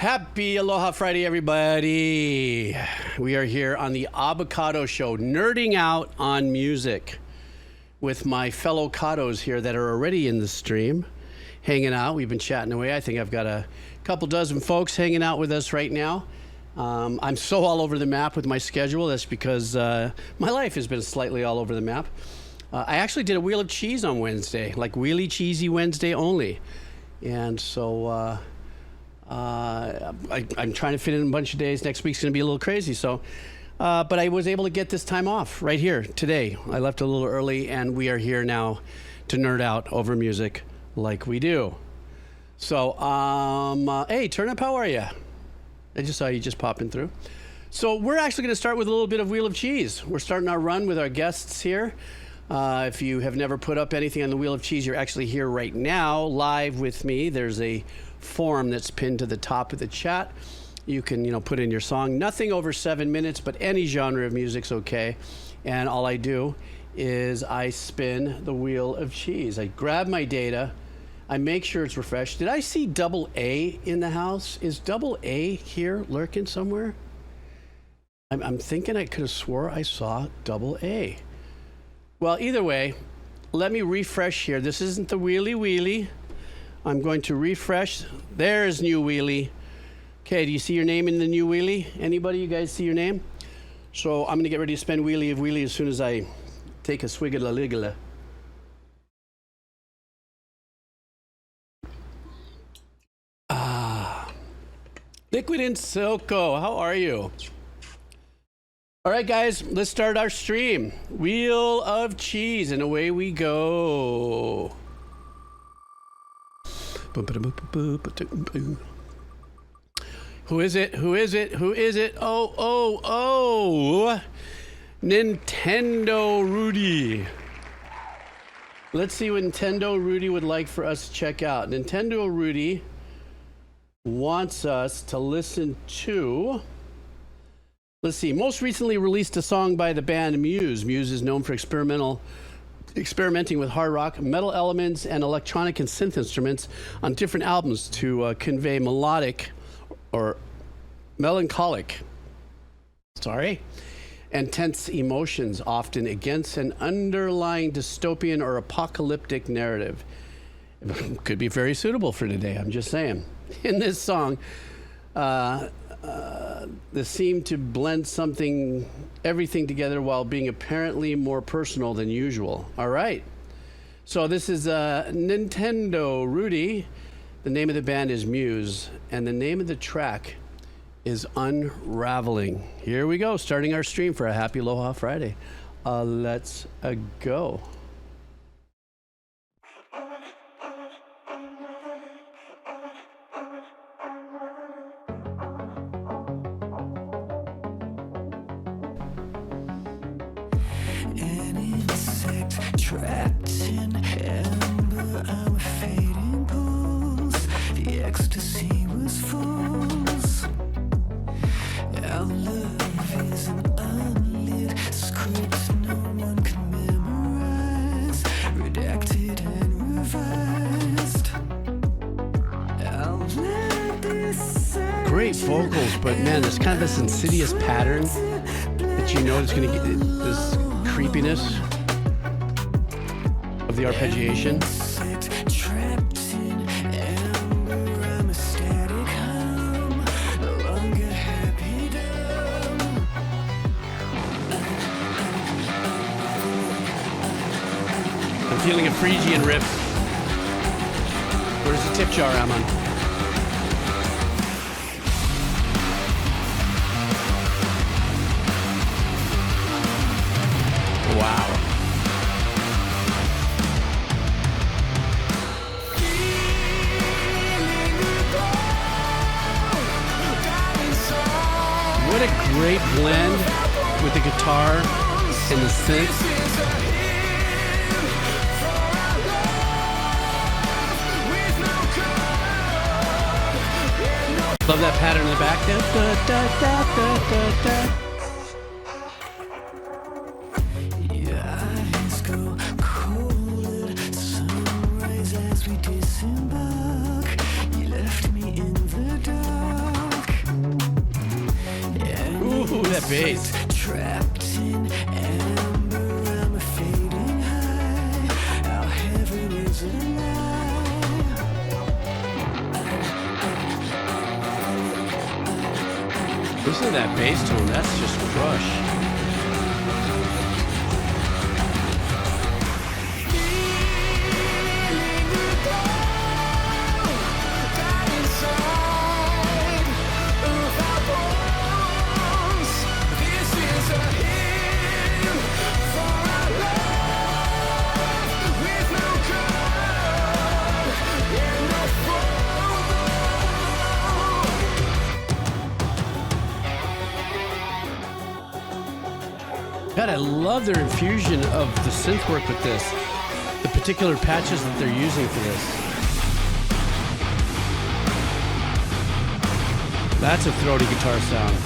Happy Aloha Friday, everybody. We are here on the Abbacado show, nerding out on music with my fellow Cados here that are already in the stream, hanging out. We've been chatting away. I think I've got a couple dozen folks hanging out with us right now. I'm so all over the map with my schedule. That's because my life has been slightly all over the map. I actually did a Wheel of Cheese on Wednesday, like Wheelie Cheesy Wednesday only. And so I'm trying to fit in a bunch of days. Next week's going to be a little crazy. So, but I was able to get this time off right here today. I left a little early, and we are here now to nerd out over music like we do. So, hey, Turnip, how are you? I just saw you just popping through. So we're actually going to start with a little bit of Wheel of Cheese. We're starting our run with our guests here. If you have never put up anything on the Wheel of Cheese, you're actually here right now, live with me. There's a form that's pinned to the top of the chat. You can, put in your song. Nothing over 7 minutes, but any genre of music's okay. And all I do is I spin the Wheel of Cheese. I grab my data. I make sure it's refreshed. Did I see double A in the house? Is double A here lurking somewhere? I'm thinking I could have swore I saw double A. Well, either way, let me refresh here. This isn't the wheelie wheelie. I'm going to refresh. There's new wheelie. Okay, do you see your name in the new wheelie? Anybody, you guys see your name? So I'm going to get ready to spin wheelie of wheelie as soon as I take a swig of la ligala. Liquid and Silco, how are you? All right, guys, let's start our stream. Wheel of Cheese, and away we go. Who is it? Who is it? Who is it? Oh. Nintendo Rudy. Let's see what Nintendo Rudy would like for us to check out. Nintendo Rudy wants us to listen to, let's see, most recently released a song by the band Muse. Muse is known for experimenting with hard rock, metal elements, and electronic and synth instruments on different albums to convey melodic or melancholic, and tense emotions, often against an underlying dystopian or apocalyptic narrative. Could be very suitable for today, I'm just saying. In this song, they seem to blend everything together while being apparently more personal than usual. All right. So this is Nintendo Rudy. The name of the band is Muse, and the name of the track is Unravelling. Here we go, starting our stream for a happy Aloha Friday. Let's go. Trapped in amber, I'm fading pools. The ecstasy was false. Our love is an unlit script no one can memorize, redacted and revised. I'll let this great vocals, but man, there's kind of this insidious pattern that you know is going to get this creepiness of the arpeggiation. I'm feeling a Phrygian riff. Where's the tip jar I'm on? Wow. What a great blend with the guitar and the synth. Love that pattern in the back. Da, da, da, da, da, da. your eyes go cold at sunrise as we disembark. You left me in the dark. Ooh, that bass. Trapped in amber, I'm fading high. Our heaven is a lie. Listen to that bass tone. That's just crush. God, I love their infusion of the synth work with this. The particular patches that they're using for this. That's a throaty guitar sound.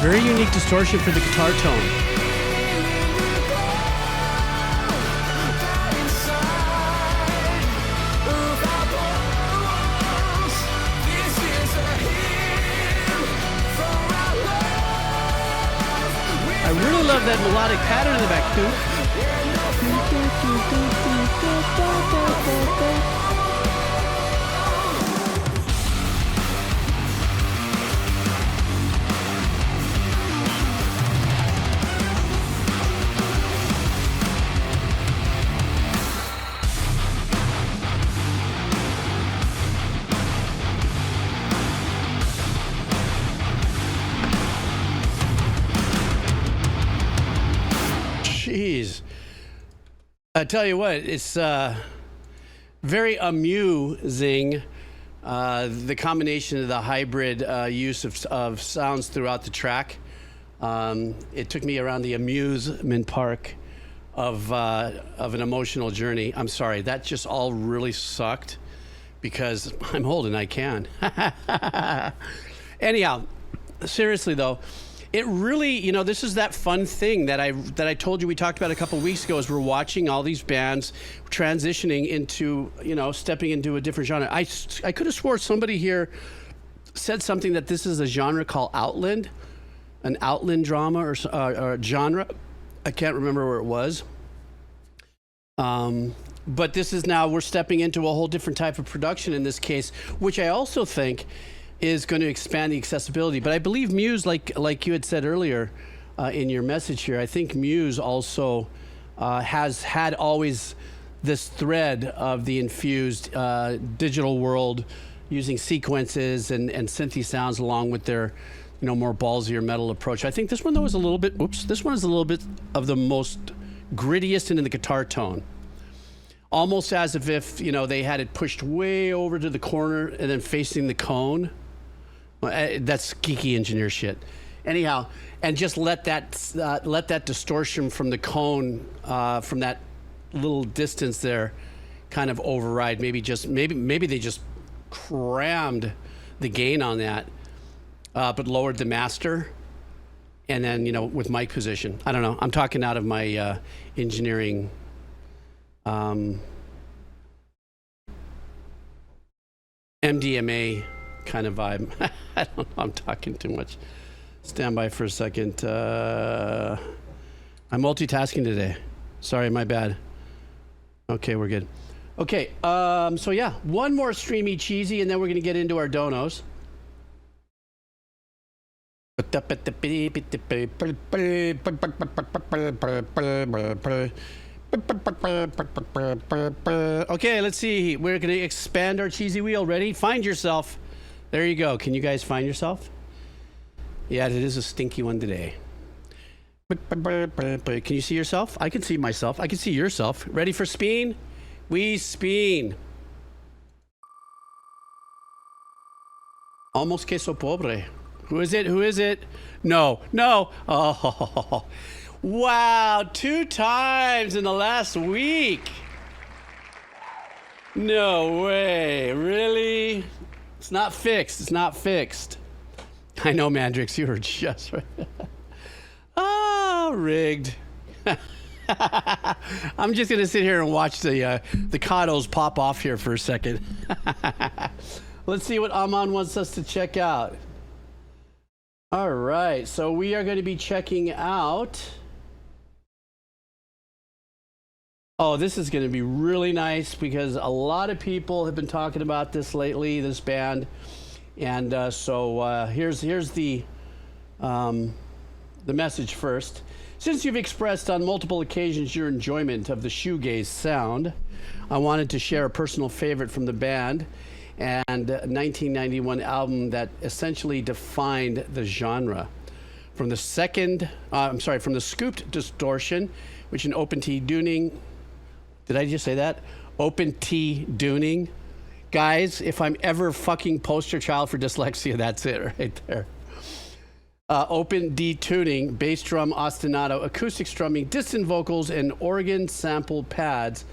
Very unique distortion for the guitar tone. I really love that melodic pattern in the back too. Jeez. I tell you what, it's very amusing, the combination of the hybrid use of sounds throughout the track. It took me around the amusement park of an emotional journey. I'm sorry, that just all really sucked because I'm old and I can. Anyhow, seriously though, it really, you know, this is that fun thing that I told you we talked about a couple weeks ago as we're watching all these bands transitioning into, you know, stepping into a different genre. I could have swore somebody here said something that this is a genre called Outland, an Outland drama or genre. I can't remember where it was. But this is now, we're stepping into a whole different type of production in this case, which I also think is going to expand the accessibility. But I believe Muse, like you had said earlier in your message here, I think Muse also has had always this thread of the infused digital world using sequences and synthy sounds along with their, you know, more ballsier metal approach. I think this one though is a little bit, this one is a little bit of the most grittiest and in the guitar tone. Almost as if, you know, they had it pushed way over to the corner and then facing the cone. That's geeky engineer shit. Anyhow, and just let that distortion from the cone, from that little distance there, kind of override. Maybe they just crammed the gain on that, but lowered the master, and then, you know, with mic position. I don't know. I'm talking out of my engineering. MDMA kind of vibe. I don't know, I'm talking too much. Stand by for a second. I'm multitasking today. Sorry, my bad. Okay, we're good. Okay, so yeah, one more streamy cheesy and then we're gonna get into our donos. Okay, let's see. We're going to expand our cheesy wheel. Ready? Find yourself. There you go. Can you guys find yourself? Yeah, it is a stinky one today. Can you see yourself? I can see myself. I can see yourself. Ready for spin? We spin. Almost queso pobre. Who is it? Who is it? No. No. Oh. Wow, 2 times in the last week. No way, really? It's not fixed, it's not fixed. I know, Mandrix, you were just right. Oh, rigged. I'm just going to sit here and watch the Kados pop off here for a second. Let's see what Aman wants us to check out. All right, so we are going to be checking out... Oh, this is going to be really nice because a lot of people have been talking about this lately, this band. And so here's the message first. Since you've expressed on multiple occasions your enjoyment of the shoegaze sound, I wanted to share a personal favorite from the band and a 1991 album that essentially defined the genre. From the scooped distortion, which in open T tuning, did I just say that? Open T tuning. Guys, if I'm ever fucking poster child for dyslexia, that's it right there. Open D tuning, bass drum ostinato, acoustic strumming, distant vocals, and organ sample pads.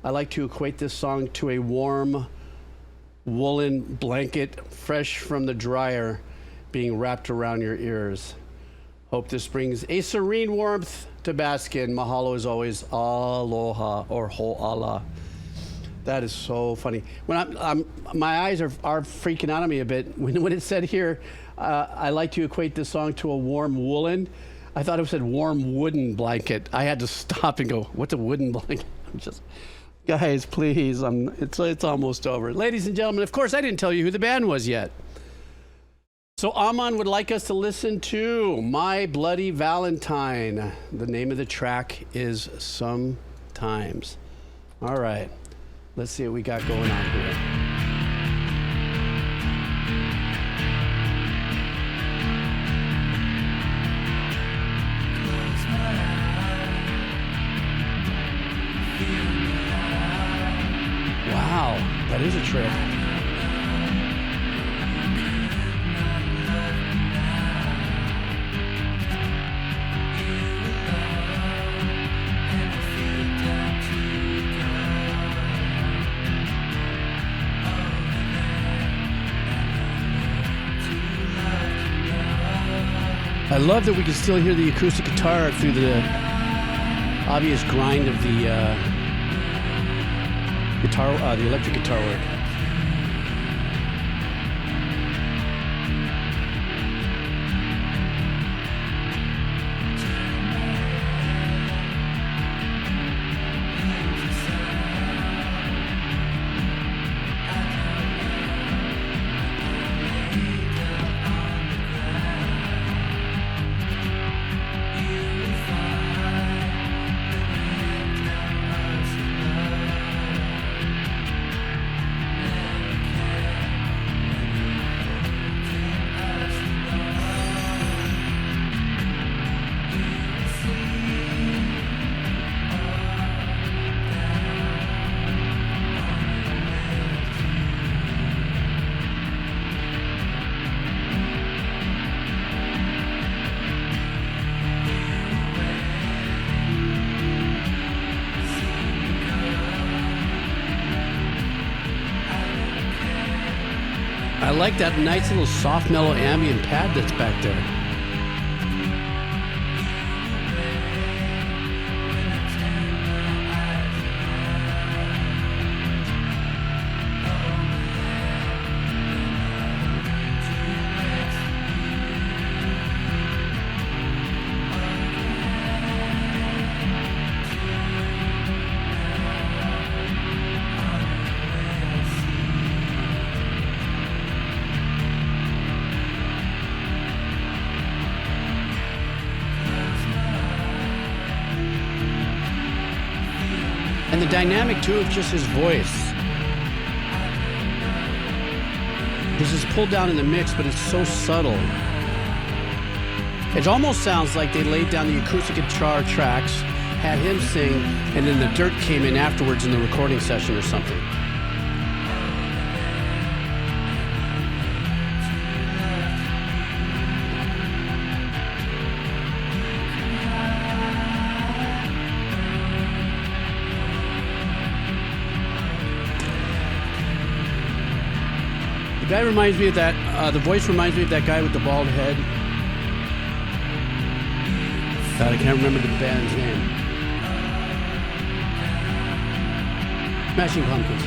I like to equate this song to a warm woolen blanket fresh from the dryer being wrapped around your ears. Hope this brings a serene warmth to bask in. Mahalo as always. Aloha or ho'ala. That is so funny. When my eyes are freaking out on me a bit. When it said here, I like to equate this song to a warm woolen, I thought it said warm wooden blanket. I had to stop and go, what's a wooden blanket? I'm just, guys, please, it's almost over. Ladies and gentlemen, of course, I didn't tell you who the band was yet. So Aman would like us to listen to My Bloody Valentine. The name of the track is Sometimes. All right, let's see what we got going on here. Wow, that is a trip. I love that we can still hear the acoustic guitar through the obvious grind of the guitar, the electric guitar work. I like that nice little soft mellow ambient pad that's back there. And the dynamic, too, of just his voice. This is pulled down in the mix, but it's so subtle. It almost sounds like they laid down the acoustic guitar tracks, had him sing, and then the dirt came in afterwards in the recording session or something. The guy reminds me of that, the voice reminds me of that guy with the bald head. God, I can't remember the band's name. Smashing Pumpkins.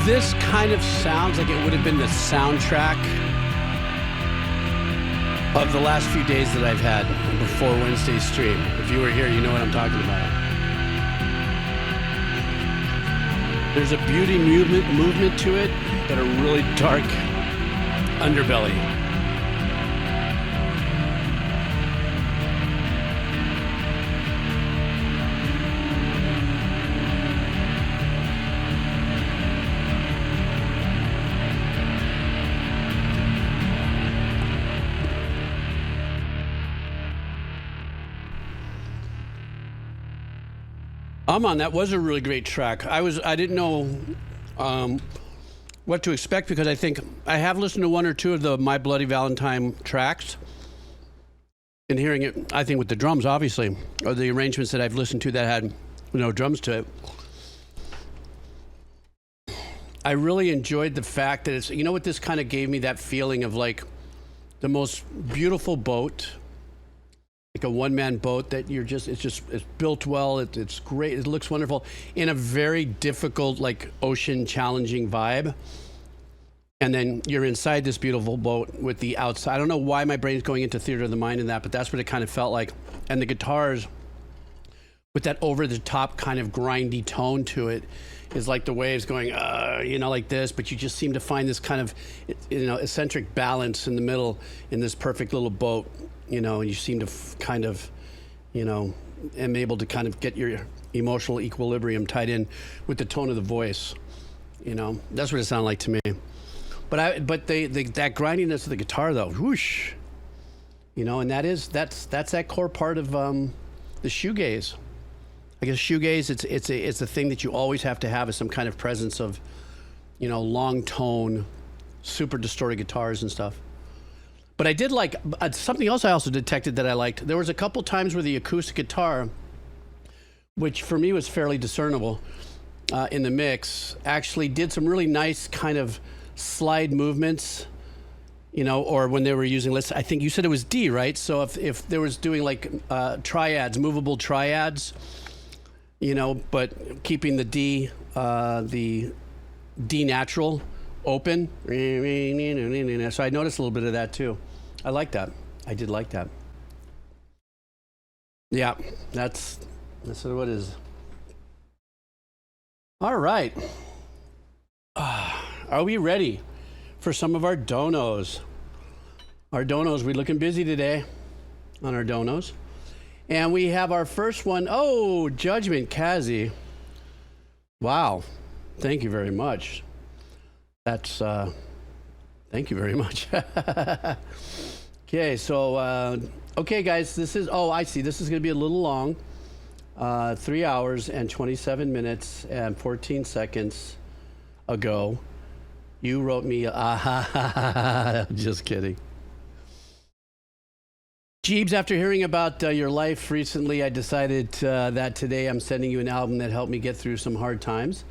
This kind of sounds like it would have been the soundtrack of the last few days that I've had before Wednesday's stream. If you were here, you know what I'm talking about. There's a beauty movement to it, but a really dark underbelly. That was a really great track. I didn't know what to expect because I think I have listened to one or two of the My Bloody Valentine tracks and hearing it, I think with the drums, obviously, or the arrangements that I've listened to that had no drums to it. I really enjoyed the fact that it's, you know what this kind of gave me, that feeling of like the most beautiful boat, like a one-man boat that it's built well, it's great, it looks wonderful in a very difficult, like ocean challenging vibe. And then you're inside this beautiful boat with the outside. I don't know why my brain's going into theater of the mind in that, but that's what it kind of felt like. And the guitars with that over the top kind of grindy tone to it is like the waves going, like this, but you just seem to find this kind of, eccentric balance in the middle in this perfect little boat. And you seem to kind of, am able to kind of get your emotional equilibrium tied in with the tone of the voice. That's what it sounded like to me. But that grindiness of the guitar though, whoosh, and that's that core part of the shoegaze. I guess shoegaze, it's a thing that you always have to have, is some kind of presence of, long tone, super distorted guitars and stuff. But I did like something else I also detected that I liked. There was a couple times where the acoustic guitar, which for me was fairly discernible in the mix, actually did some really nice kind of slide movements, or when they were using, I think you said it was D, right? So if there was doing like triads, movable triads, but keeping the D natural open. So I noticed a little bit of that too. I like that. I did like that. Yeah, that's what it is. All right. Are we ready for some of our donos? Our donos, we're looking busy today on our donos. And we have our first one. Oh, Judgment Kazi. Wow. Thank you very much. That's, thank you very much. Okay, so, okay, guys, I see. This is going to be a little long. 3 hours and 27 minutes and 14 seconds ago, you wrote me, just kidding. Jeebs, after hearing about your life recently, I decided that today I'm sending you an album that helped me get through some hard times.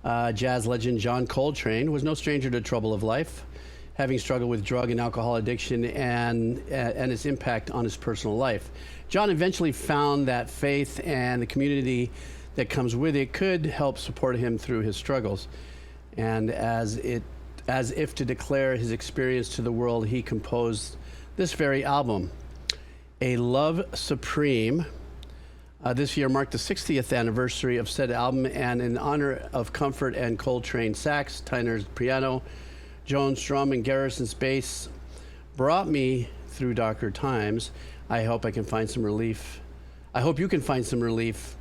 Jazz legend John Coltrane was no stranger to trouble of life, having struggled with drug and alcohol addiction and its impact on his personal life. John eventually found that faith and the community that comes with it could help support him through his struggles. And as if to declare his experience to the world, he composed this very album, A Love Supreme. This year marked the 60th anniversary of said album, and in honor of Comfort and Coltrane sax, Tyner's piano, Joan's drum, and Garrison's bass brought me through darker times. I hope I can find some relief. I hope you can find some relief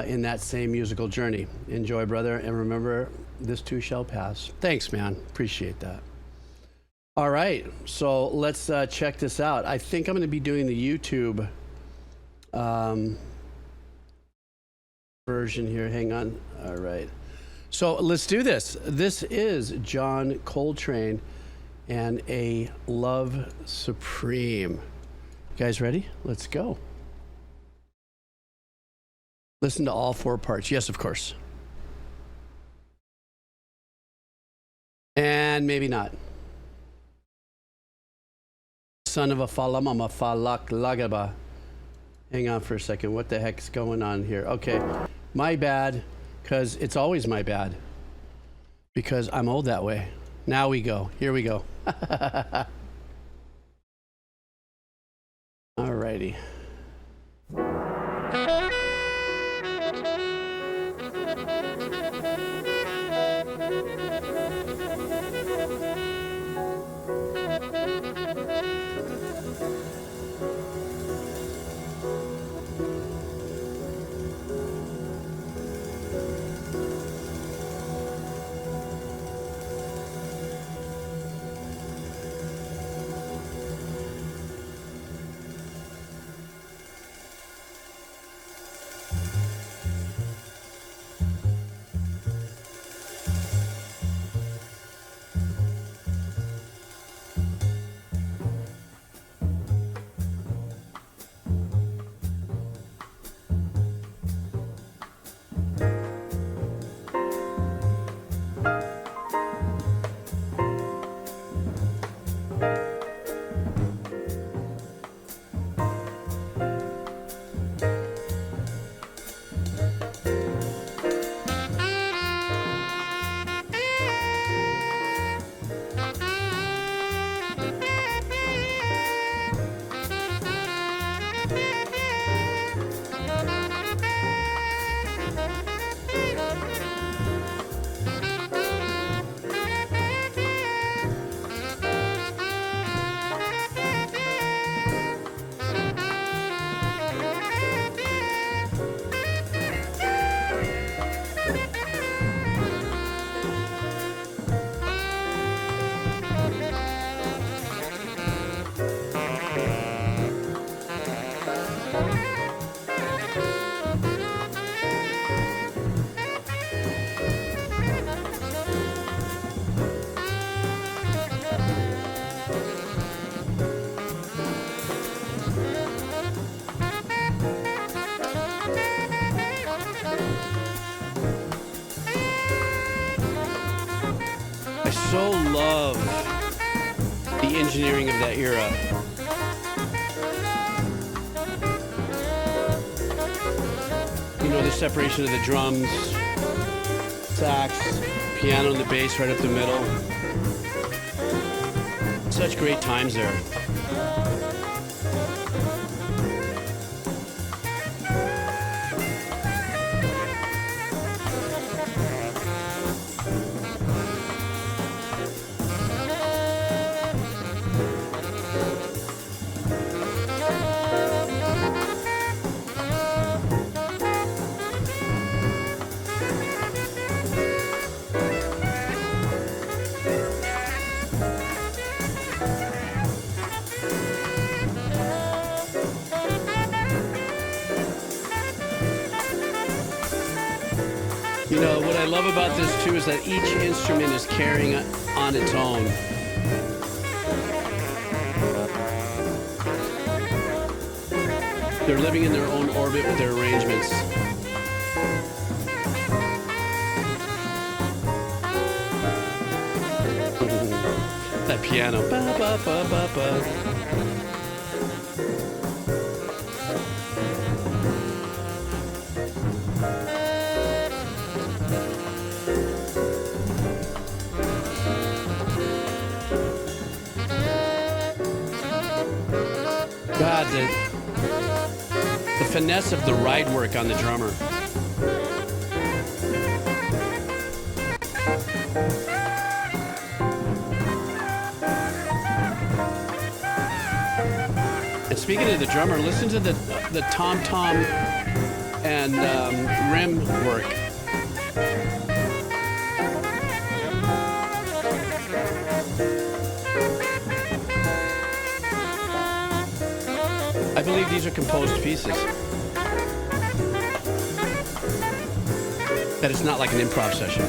in that same musical journey. Enjoy, brother, and remember, this too shall pass. Thanks, man. Appreciate that. All right, so let's check this out. I think I'm going to be doing the YouTube version here. Hang on. All right. So let's do this. This is John Coltrane and A Love Supreme. You guys ready? Let's go. Listen to all 4 parts. Yes, of course. And maybe not. Son of a falamama falak lagaba. Hang on for a second. What the heck's going on here? Okay. My bad, because it's always my bad. Because I'm old that way. Now we go. Here we go. All righty. So love the engineering of that era. You know, the separation of the drums, sax, piano, and the bass right up the middle. Such great times there. You know, what I love about this too is that each instrument is carrying on its own. They're living in their own orbit with their arrangements. That piano. Ba, ba, ba, ba, ba. God, the finesse of the ride work on the drummer. And speaking of the drummer, listen to the tom-tom and rim work. I believe these are composed pieces. That it's not like an improv session.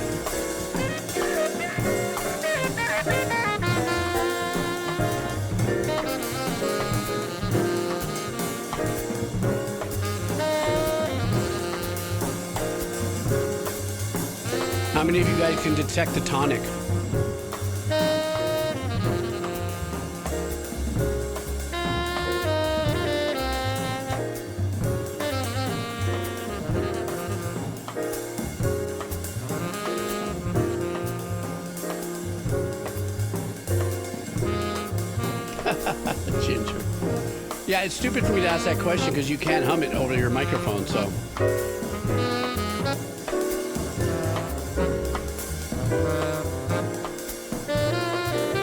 How many of you guys can detect the tonic? Ginger. Yeah, it's stupid for me to ask that question because you can't hum it over your microphone, so.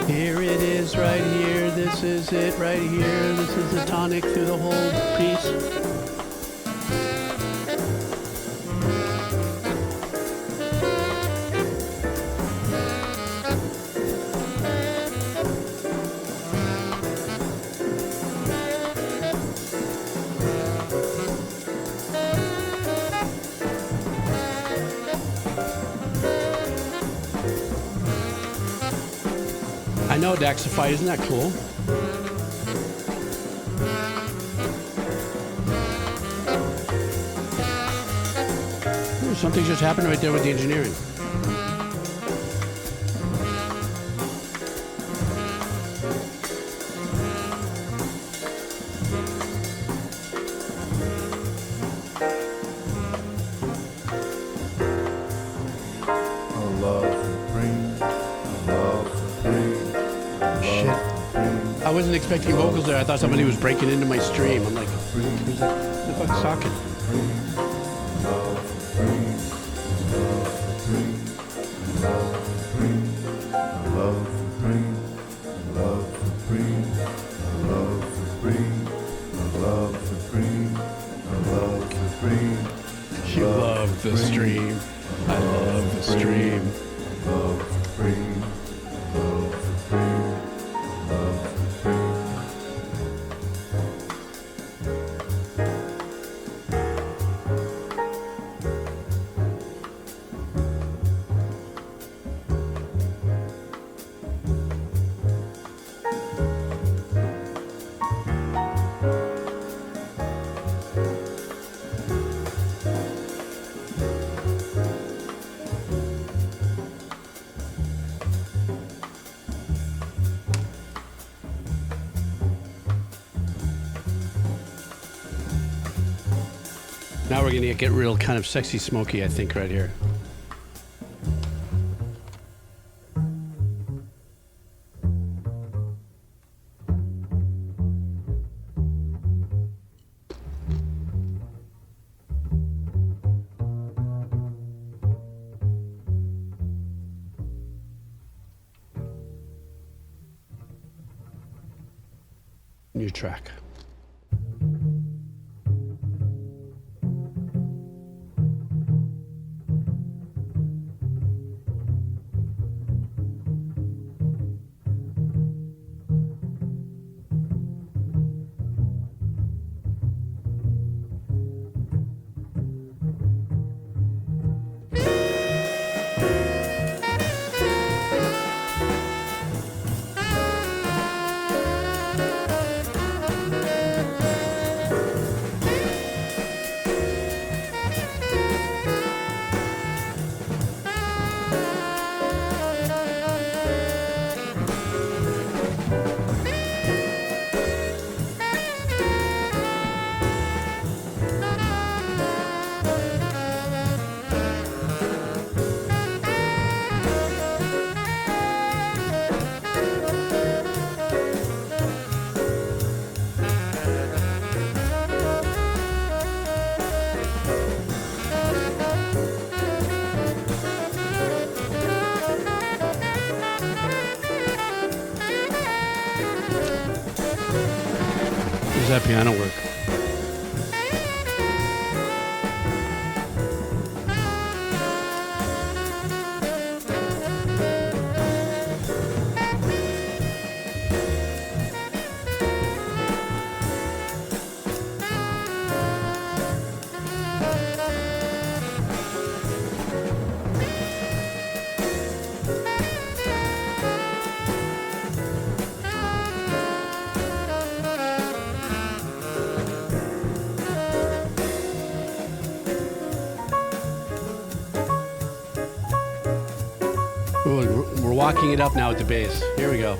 Here it is right here, this is it right here, this is the tonic through the whole piece. I know, Daxify, isn't that cool? Ooh, something just happened right there with the engineering. I wasn't expecting vocals there. I thought somebody was breaking into my stream. I'm like, who's the fuck's talking? You love the stream. I love the stream. Now we're gonna get real kind of sexy smoky, I think, right here. New track. that piano work? Ooh, we're walking it up now at the bass. Here we go.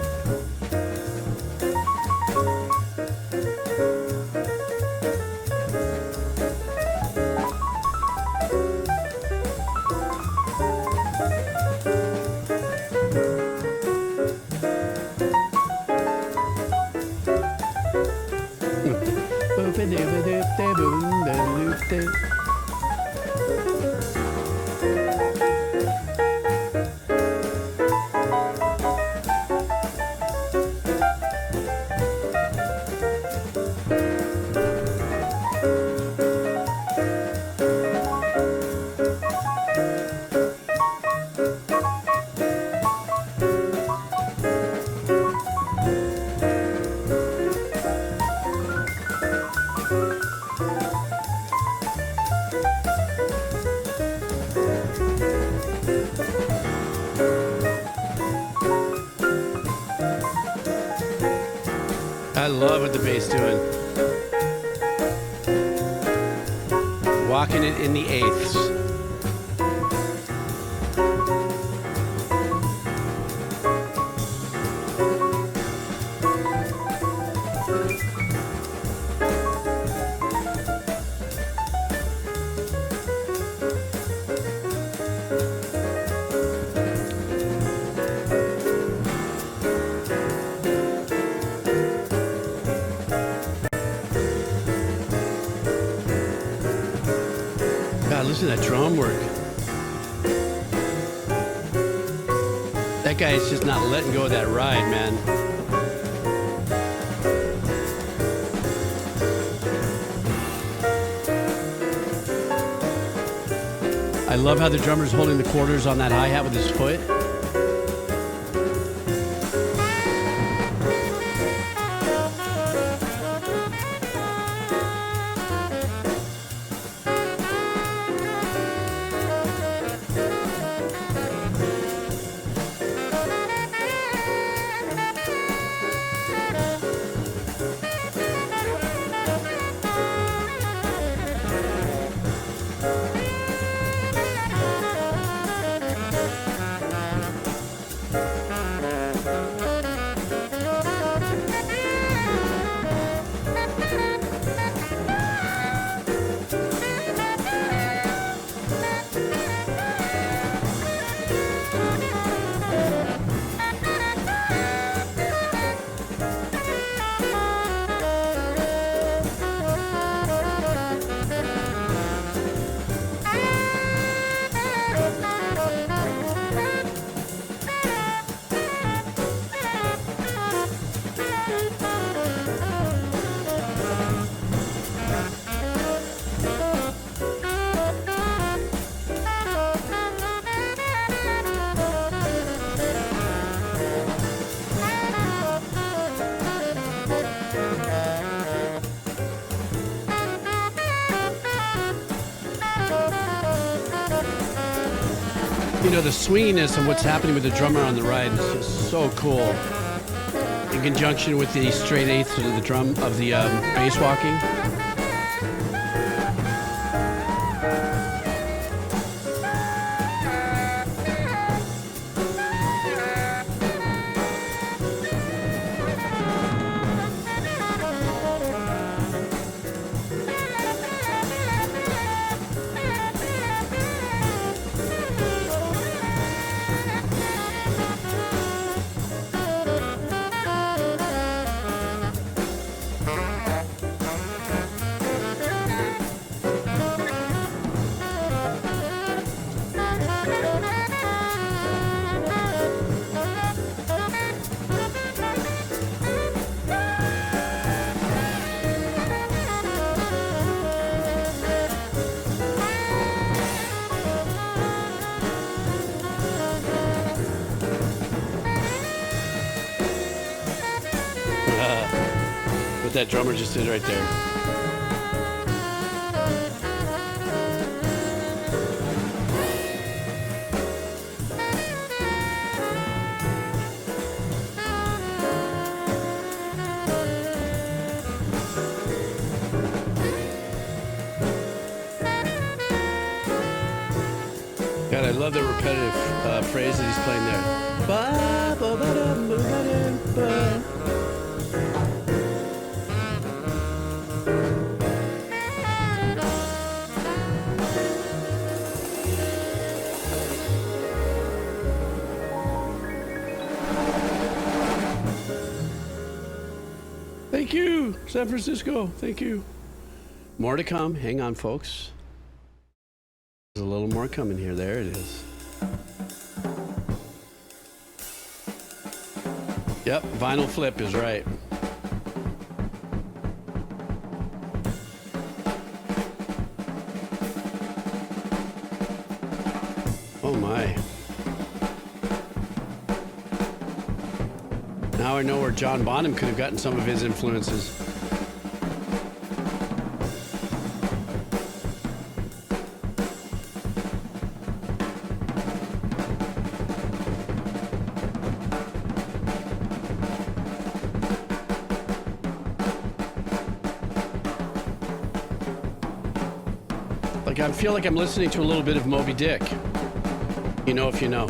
I love what the bass doing. Walking it in the eighths. God, listen to that drum work. That guy is just not letting go of that ride, man. I love how the drummer's holding the quarters on that hi-hat with his foot. You know, the swinginess of what's happening with the drummer on the ride is just so cool. In conjunction with the straight eighths of the drum of the bass walking. that drummer just did right there. God, I love the repetitive phrase that he's playing there. Thank you, San Francisco. Thank you. More to come. Hang on, folks. There's a little more coming here. There it is. Yep, vinyl flip is right. Oh my. Now I know where John Bonham could have gotten some of his influences. Like I feel like I'm listening to a little bit of Moby Dick. You know if you know.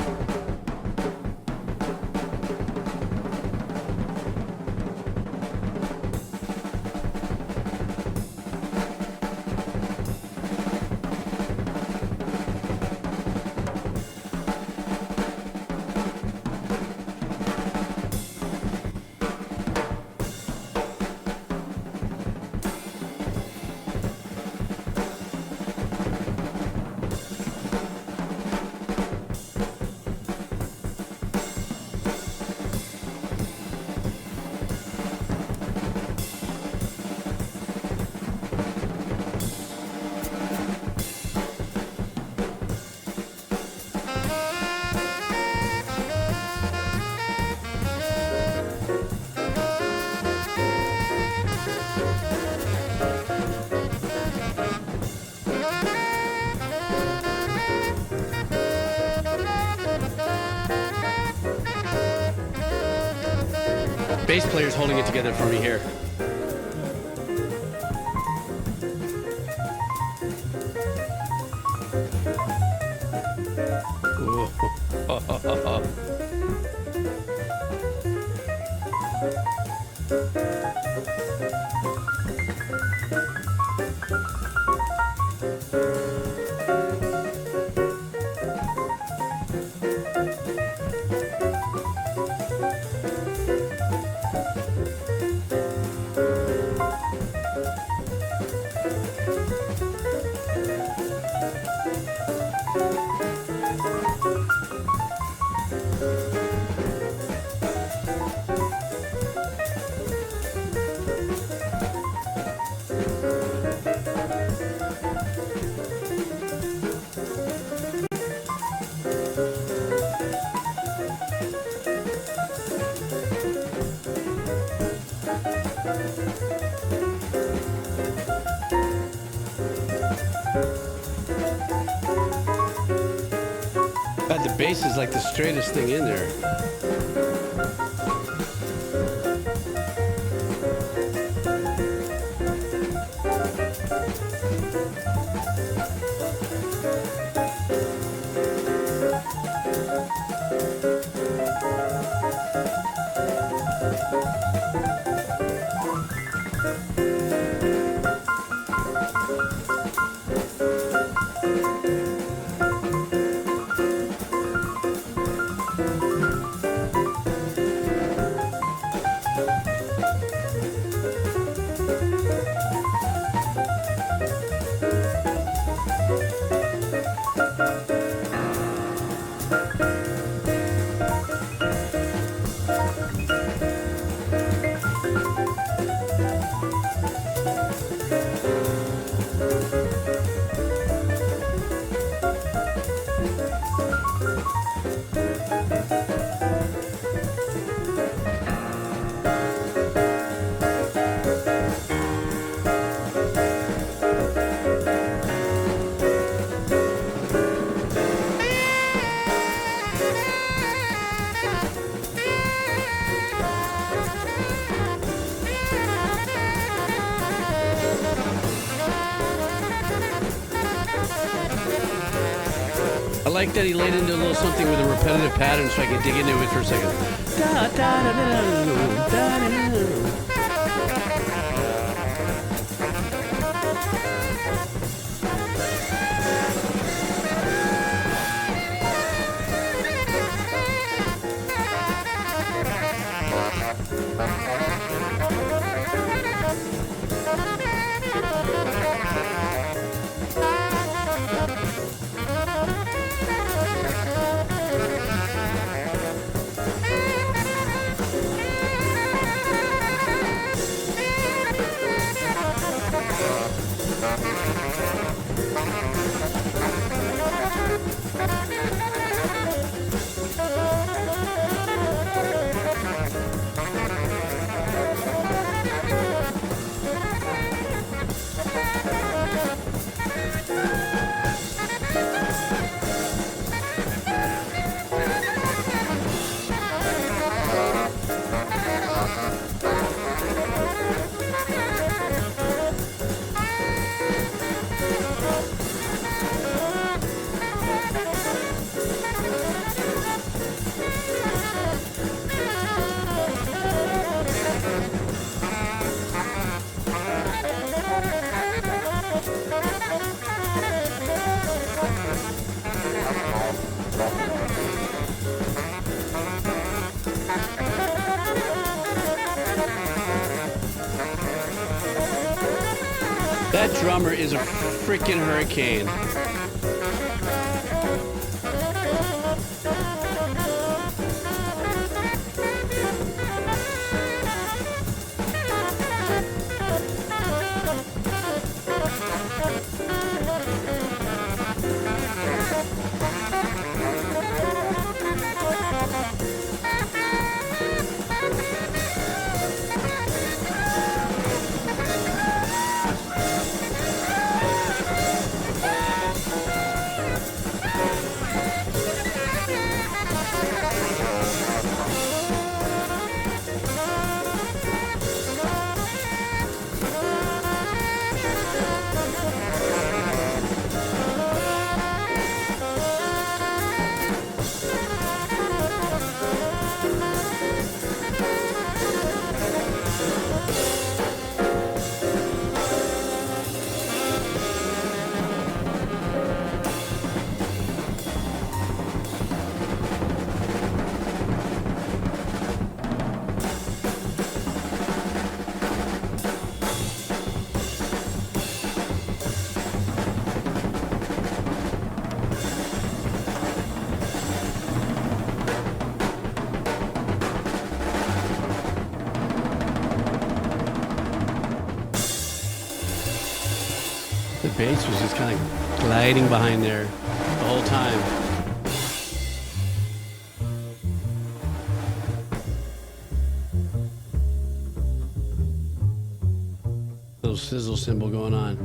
Bass player's holding it together for me here. God, the bass is like the straightest thing in there. I like that he laid into a little something with a repetitive pattern so I can dig into it for a second. Da, da, da, da, da, da, da, da. That drummer is a freaking hurricane. The bass was just kind of gliding behind there the whole time. Little sizzle cymbal going on.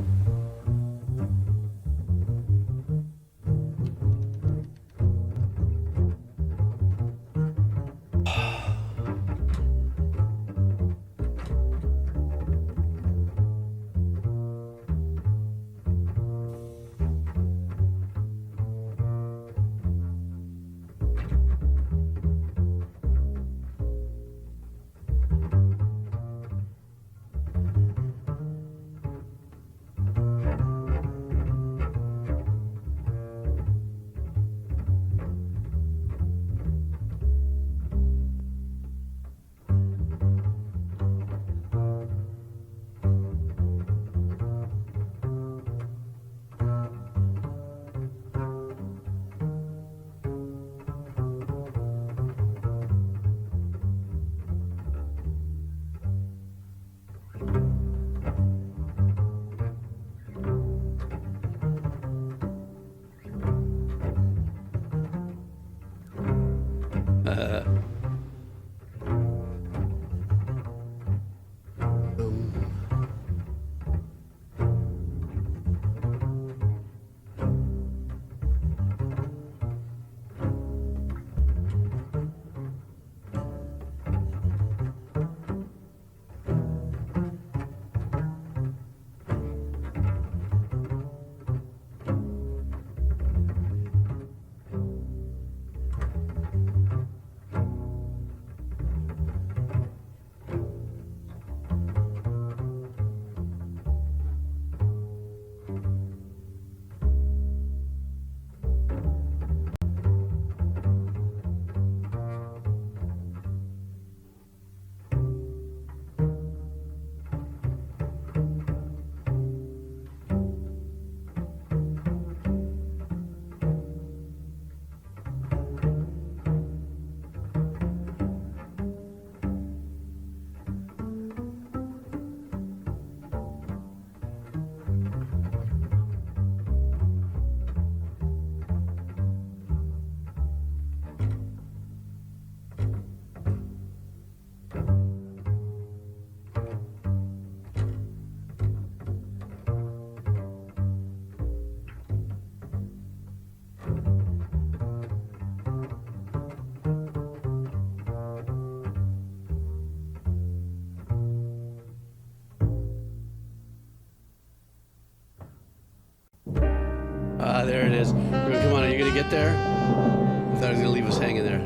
There it is. Come on, are you gonna get there? I thought I was gonna leave us hanging there.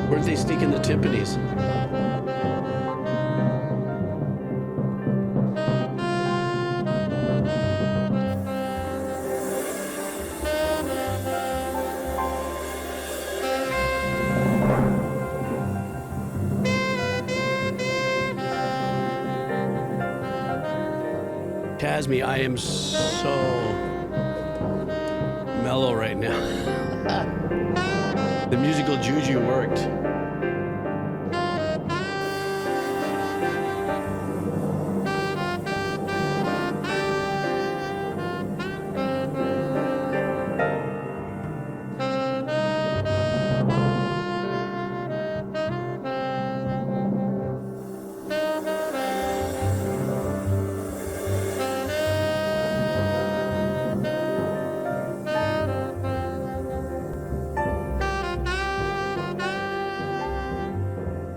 Where'd they sneak in the timpanis? Tasmi, I am so mellow right now. The musical juju worked.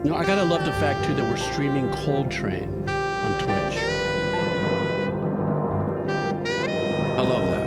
You know, I gotta love the fact too that we're streaming Coltrane on Twitch. I love that.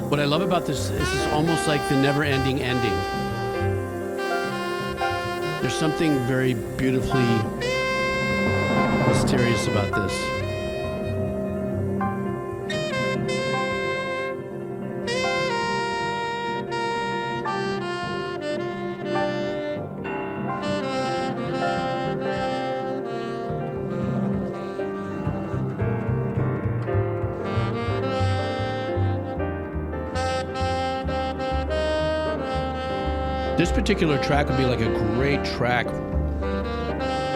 What I love about this is almost like the never-ending ending. There's something very beautifully mysterious about this. This particular track would be like a great track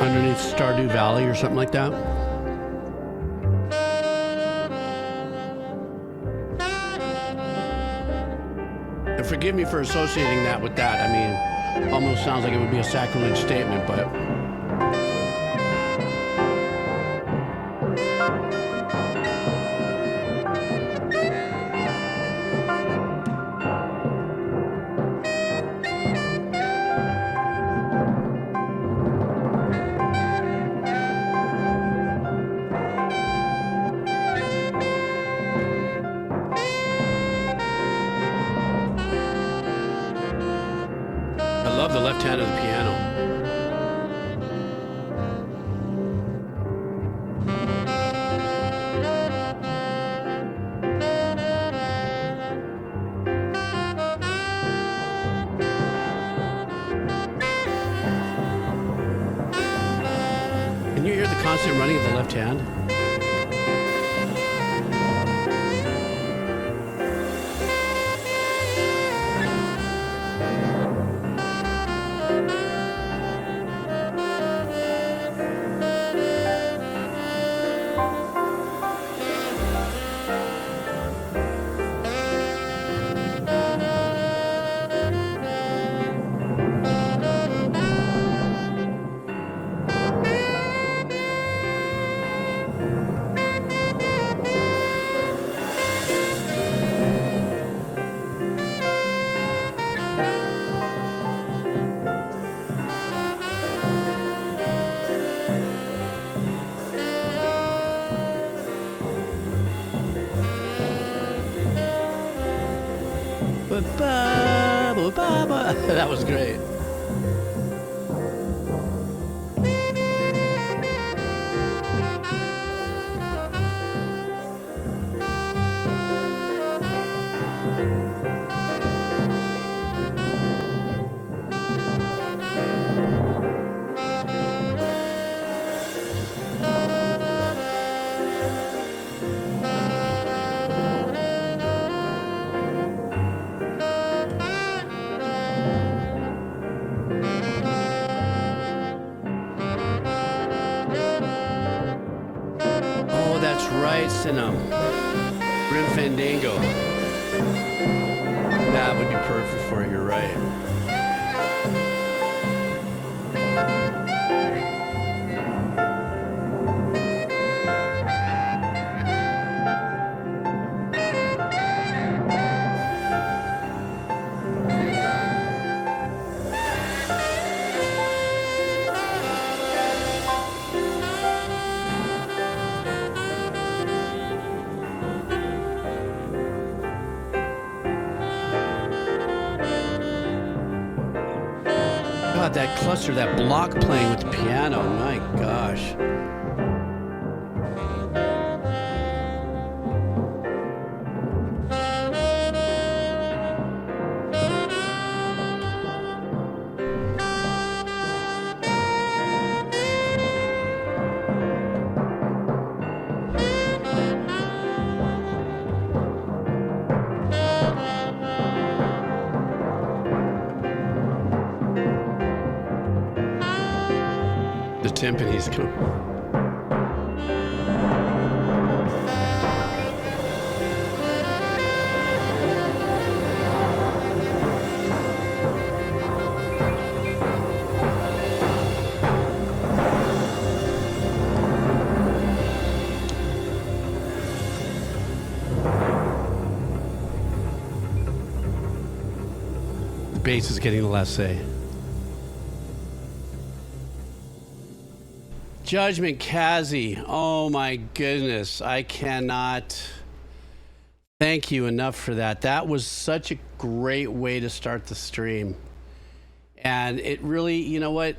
underneath Stardew Valley or something like that. And forgive me for associating that with that. I mean, almost sounds like it would be a sacrilege statement, but... I love the left hand of the piano. Can you hear the constant running of the left hand? That was great. Lights and Grim Fandango. That would be perfect for you, right? God, that cluster, that block playing with the piano, my gosh. Timpanis come. The bass is getting the last say. Judgment Kazi, oh my goodness, I cannot thank you enough for that. That was such a great way to start the stream. And it really, you know what,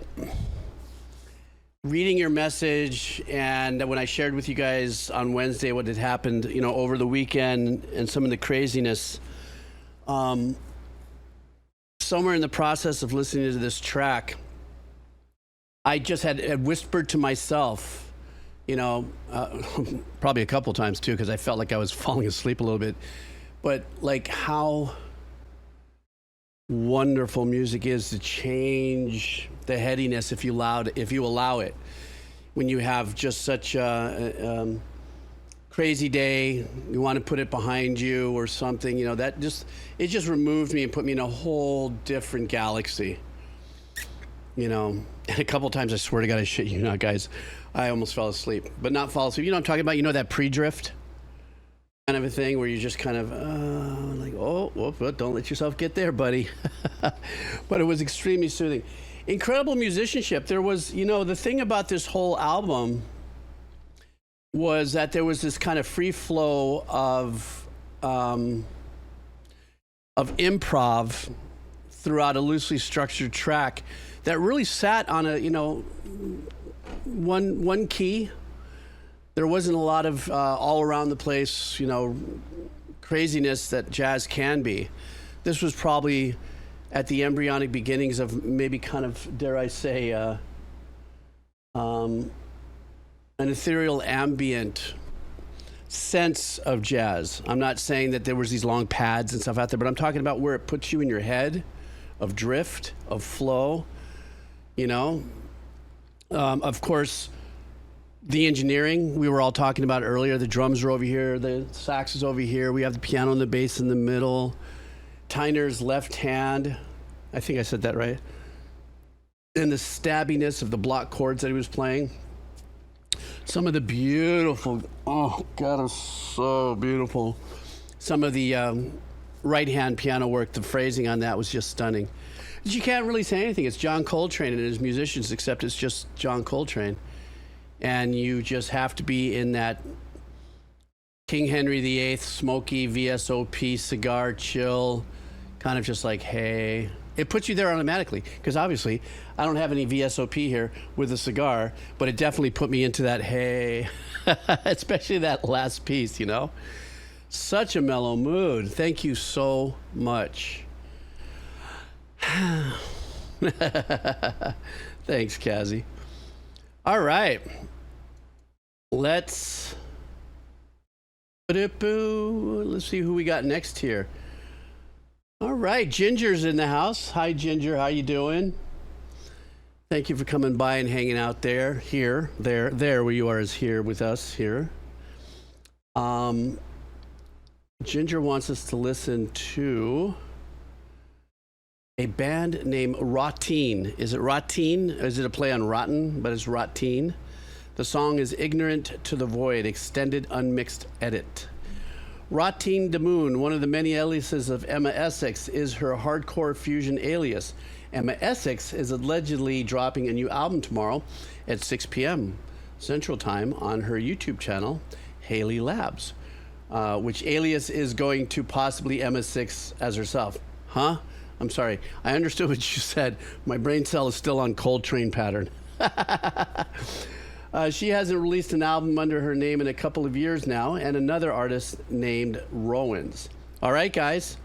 reading your message and when I shared with you guys on Wednesday what had happened, you know, over the weekend and some of the craziness, somewhere in the process of listening to this track, I just had whispered to myself, you know, probably a couple times too, because I felt like I was falling asleep a little bit, but like how wonderful music is to change the headiness if you allow it. When you have just such a crazy day, you want to put it behind you or something, you know, it just removed me and put me in a whole different galaxy. You know, and a couple times I swear to God, I shit you not, guys, I almost fell asleep, but not fall asleep. You know what I'm talking about? You know, that pre-drift kind of a thing where you're just kind of like, oh, don't let yourself get there, buddy. But it was extremely soothing. Incredible musicianship. There was, you know, the thing about this whole album was that there was this kind of free flow of improv throughout a loosely structured track that really sat on a, you know, one key. There wasn't a lot of all around the place, you know, craziness that jazz can be. This was probably at the embryonic beginnings of maybe kind of, dare I say, an ethereal ambient sense of jazz. I'm not saying that there was these long pads and stuff out there, but I'm talking about where it puts you in your head, of drift, of flow, you know. Of course, the engineering we were all talking about earlier. The drums are over here, the sax is over here. We have the piano and the bass in the middle. Tyner's left hand, I think I said that right. And the stabbiness of the block chords that he was playing. Some of the beautiful, oh God, it was so beautiful. Some of the right-hand piano work, the phrasing on that was just stunning. But you can't really say anything. It's John Coltrane and his musicians, except it's just John Coltrane. And you just have to be in that King Henry VIII, smoky VSOP, cigar, chill, kind of just like, hey. It puts you there automatically, because obviously I don't have any VSOP here with a cigar, but it definitely put me into that, hey, especially that last piece, you know? Such a mellow mood. Thank you so much. Thanks, Kazi. All right. Let's see who we got next here. All right, Ginger's in the house. Hi, Ginger. How you doing? Thank you for coming by and hanging out there. Here, there, where you are is here with us here. Ginger wants us to listen to a band named Rotteen. Is it Rotteen? Is it a play on rotten? But it's Rotteen. The song is Ignorant to the Void, extended unmixed edit. Rotteen de Moon, one of the many aliases of Emma Essex, is her hardcore fusion alias. Emma Essex is allegedly dropping a new album tomorrow at 6 p.m. Central Time on her YouTube channel, Haley Labs, which alias is going to possibly Emma Six as herself. Huh? I'm sorry. I understood what you said. My brain cell is still on Coltrane pattern. She hasn't released an album under her name in a couple of years now, and another artist named Rowans. All right, guys,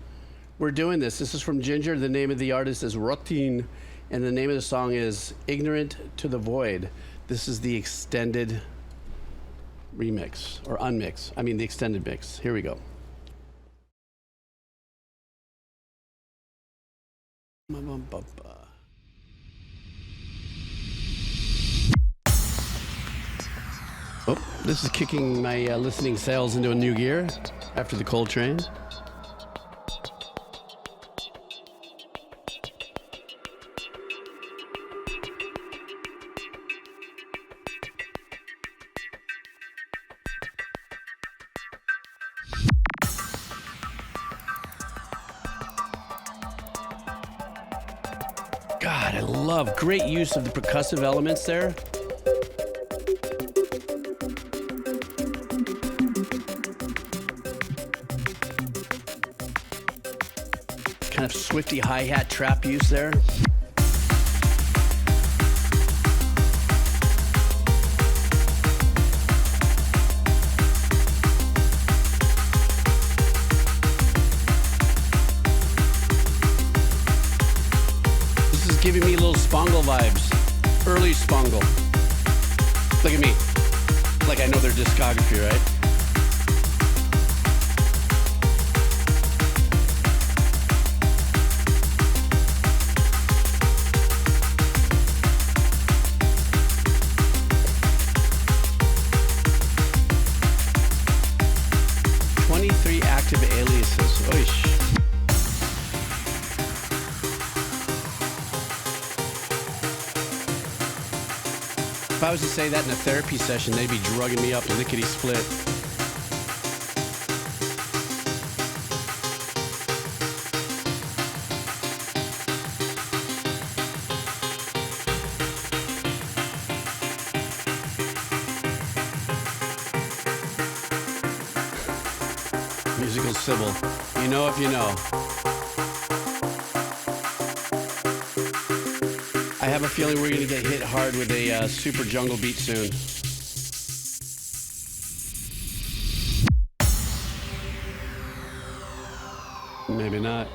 we're doing this. This is from Ginger. The name of the artist is Rotteen, and the name of the song is Ignorant to the Void. This is the extended remix, or unmix. I mean, the extended mix. Here we go. Oh, this is kicking my listening sales into a new gear after the Coltrane. God, I love great use of the percussive elements there. Kind of swifty hi-hat trap use there. This is giving me little Spangle vibes. Early Spangle. Look at me. Like I know their discography, right? Active aliases. Oish. If I was to say that in a therapy session, they'd be drugging me up lickety split. Musical Sybil. You know if you know. I have a feeling we're going to get hit hard with a super jungle beat soon. Maybe not.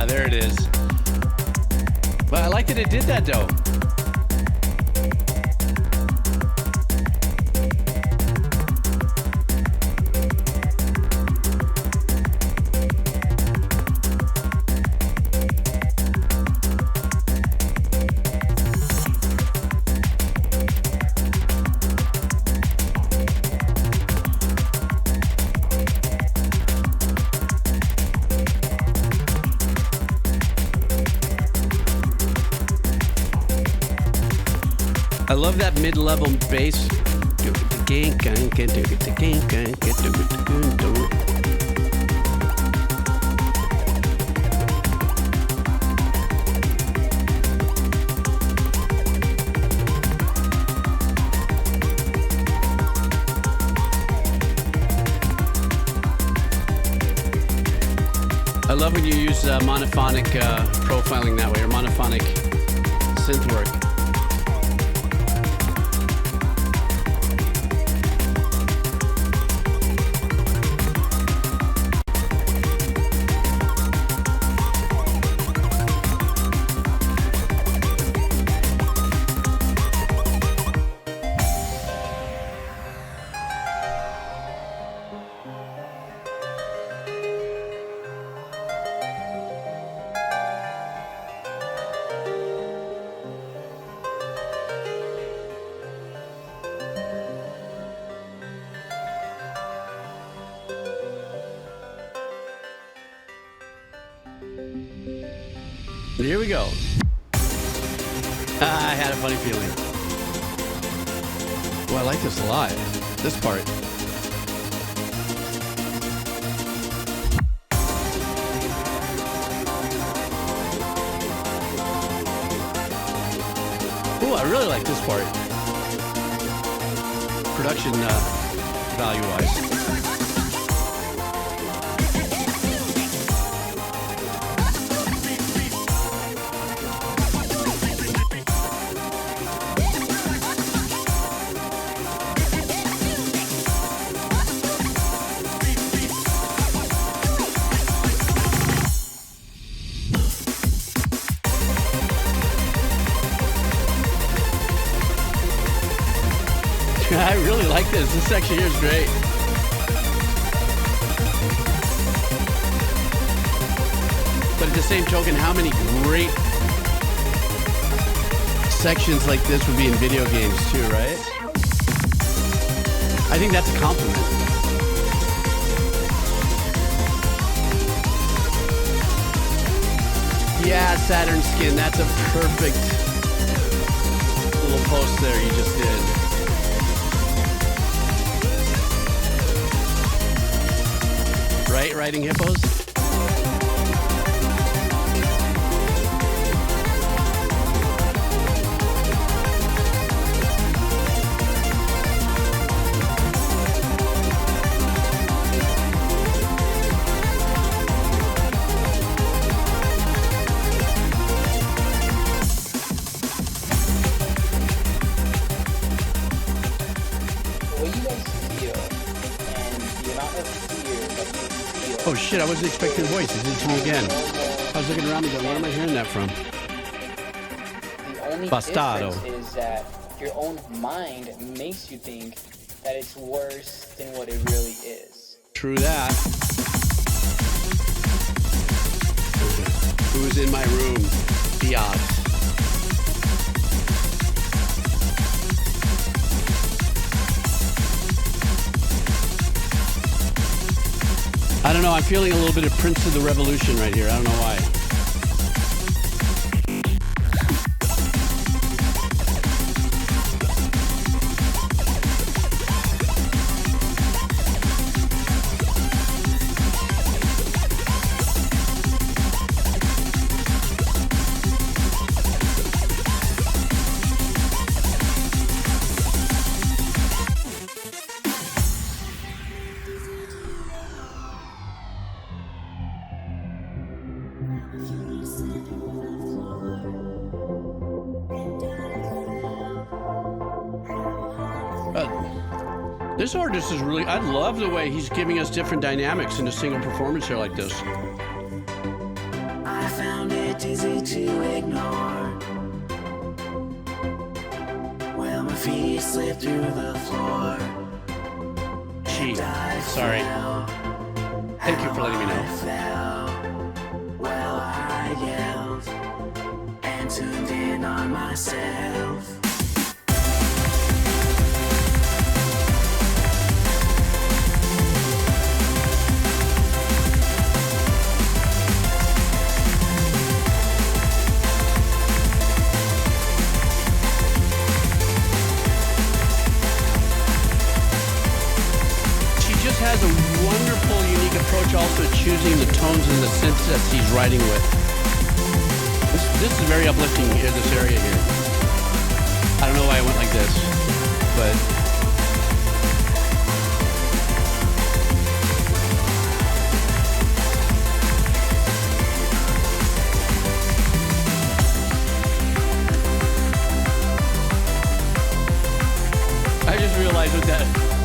There it is. But I like that it did that though. I love that mid-level bass. love when you use monophonic profiling that way, or monophonic synth work. Here we go. I had a funny feeling. Oh, I like this a lot. This part. Oh, I really like this part. Production value-wise. I really like this. This section here is great. But at the same token, how many great sections like this would be in video games too, right? I think that's a compliment. Yeah, Saturn Skin, that's a perfect little post there you just did. Right? Riding hippos? Oh shit, I wasn't expecting a voice. It did it to me again. I was looking around me going, where am I hearing that from? The only Bastardo. difference is that your own mind makes you think that it's worse than what it really is. True that. Who's in my room? Fiat. I don't know, I'm feeling a little bit of Prince of the Revolution right here. I don't know why. This artist is really, I love the way he's giving us different dynamics in a single performance here like this. I found it easy to ignore. Well, my feet slipped through the floor. Gee, sorry. Thank you for letting me know. Well, I yelled and tuned in on myself. Has a wonderful, unique approach also choosing the tones and the synths that he's writing with. This is very uplifting in this area here. I don't know why I went like this, but just realized what that.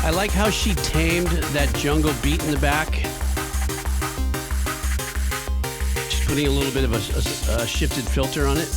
I like how she tamed that jungle beat in the back. Just putting a little bit of a shifted filter on it.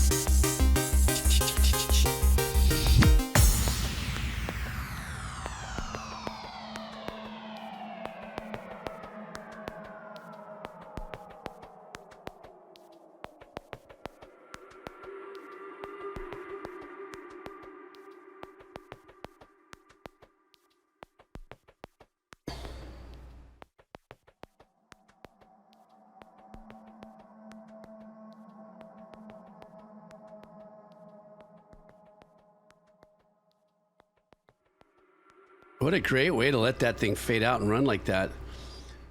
What a great way to let that thing fade out and run like that.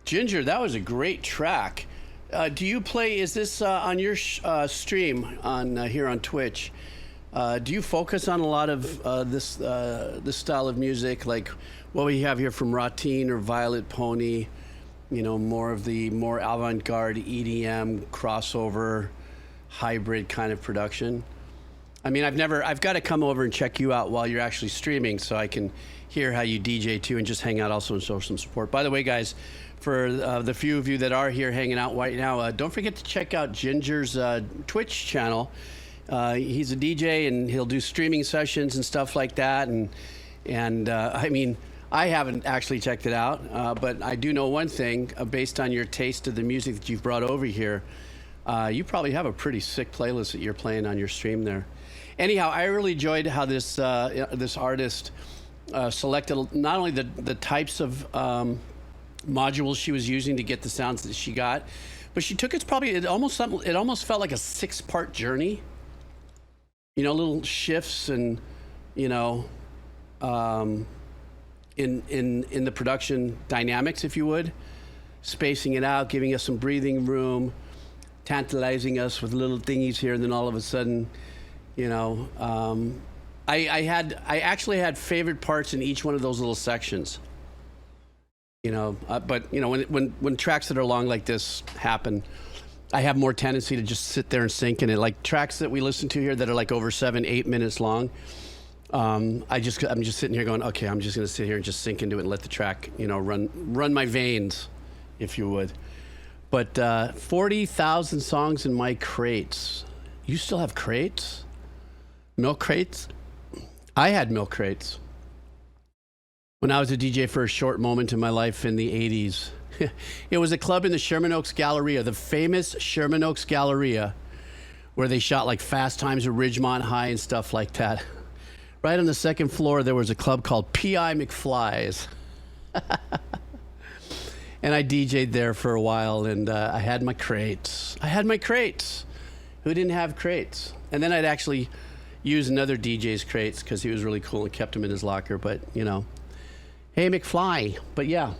Ginger, that was a great track. Do you play, is this on your stream on here on Twitch? Do you focus on a lot of this style of music, like what we have here from Rotteen or Violet Pony, you know, more of the more avant-garde EDM crossover hybrid kind of production? I mean, I've got to come over and check you out while you're actually streaming so I can hear how you DJ too and just hang out also and show some support. By the way, guys, for the few of you that are here hanging out right now, don't forget to check out Ginger's Twitch channel. He's a DJ and he'll do streaming sessions and stuff like that. And I mean, I haven't actually checked it out, but I do know one thing, based on your taste of the music that you've brought over here, you probably have a pretty sick playlist that you're playing on your stream there. Anyhow, I really enjoyed how this artist selected not only the types of modules she was using to get the sounds that she got, but she took it almost felt like a 6-part journey. You know, little shifts and, you know, in the production dynamics, if you would, spacing it out, giving us some breathing room, tantalizing us with little thingies here, and then all of a sudden, you know, I actually had favorite parts in each one of those little sections. You know, but you know, when tracks that are long like this happen, I have more tendency to just sit there and sink in it. Like tracks that we listen to here that are like over 7-8 minutes long. I'm just sitting here going, okay, I'm just gonna sit here and just sink into it and let the track, you know, run my veins, if you would. But 40,000 songs in my crates. You still have crates? Milk crates? I had milk crates when I was a DJ for a short moment in my life in the 80s. It was a club in the Sherman Oaks Galleria, the famous Sherman Oaks Galleria, where they shot like Fast Times at Ridgemont High and stuff like that. Right on the second floor, there was a club called P.I. McFly's. And I DJ'd there for a while, and I had my crates. Who didn't have crates? And then I'd actually use another DJ's crates because he was really cool and kept them in his locker. But, you know, hey, McFly. But, yeah.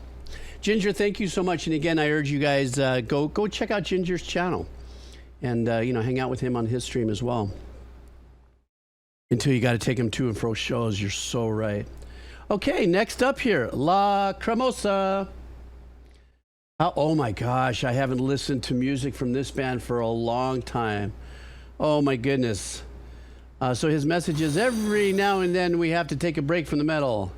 Ginger, thank you so much. And, again, I urge you guys, go check out Ginger's channel and, you know, hang out with him on his stream as well. Until you got to take him to and fro shows. You're so right. Okay, next up here, La Cremosa. Oh my gosh, I haven't listened to music from this band for a long time. Oh my goodness. So his message is, every now and then we have to take a break from the metal.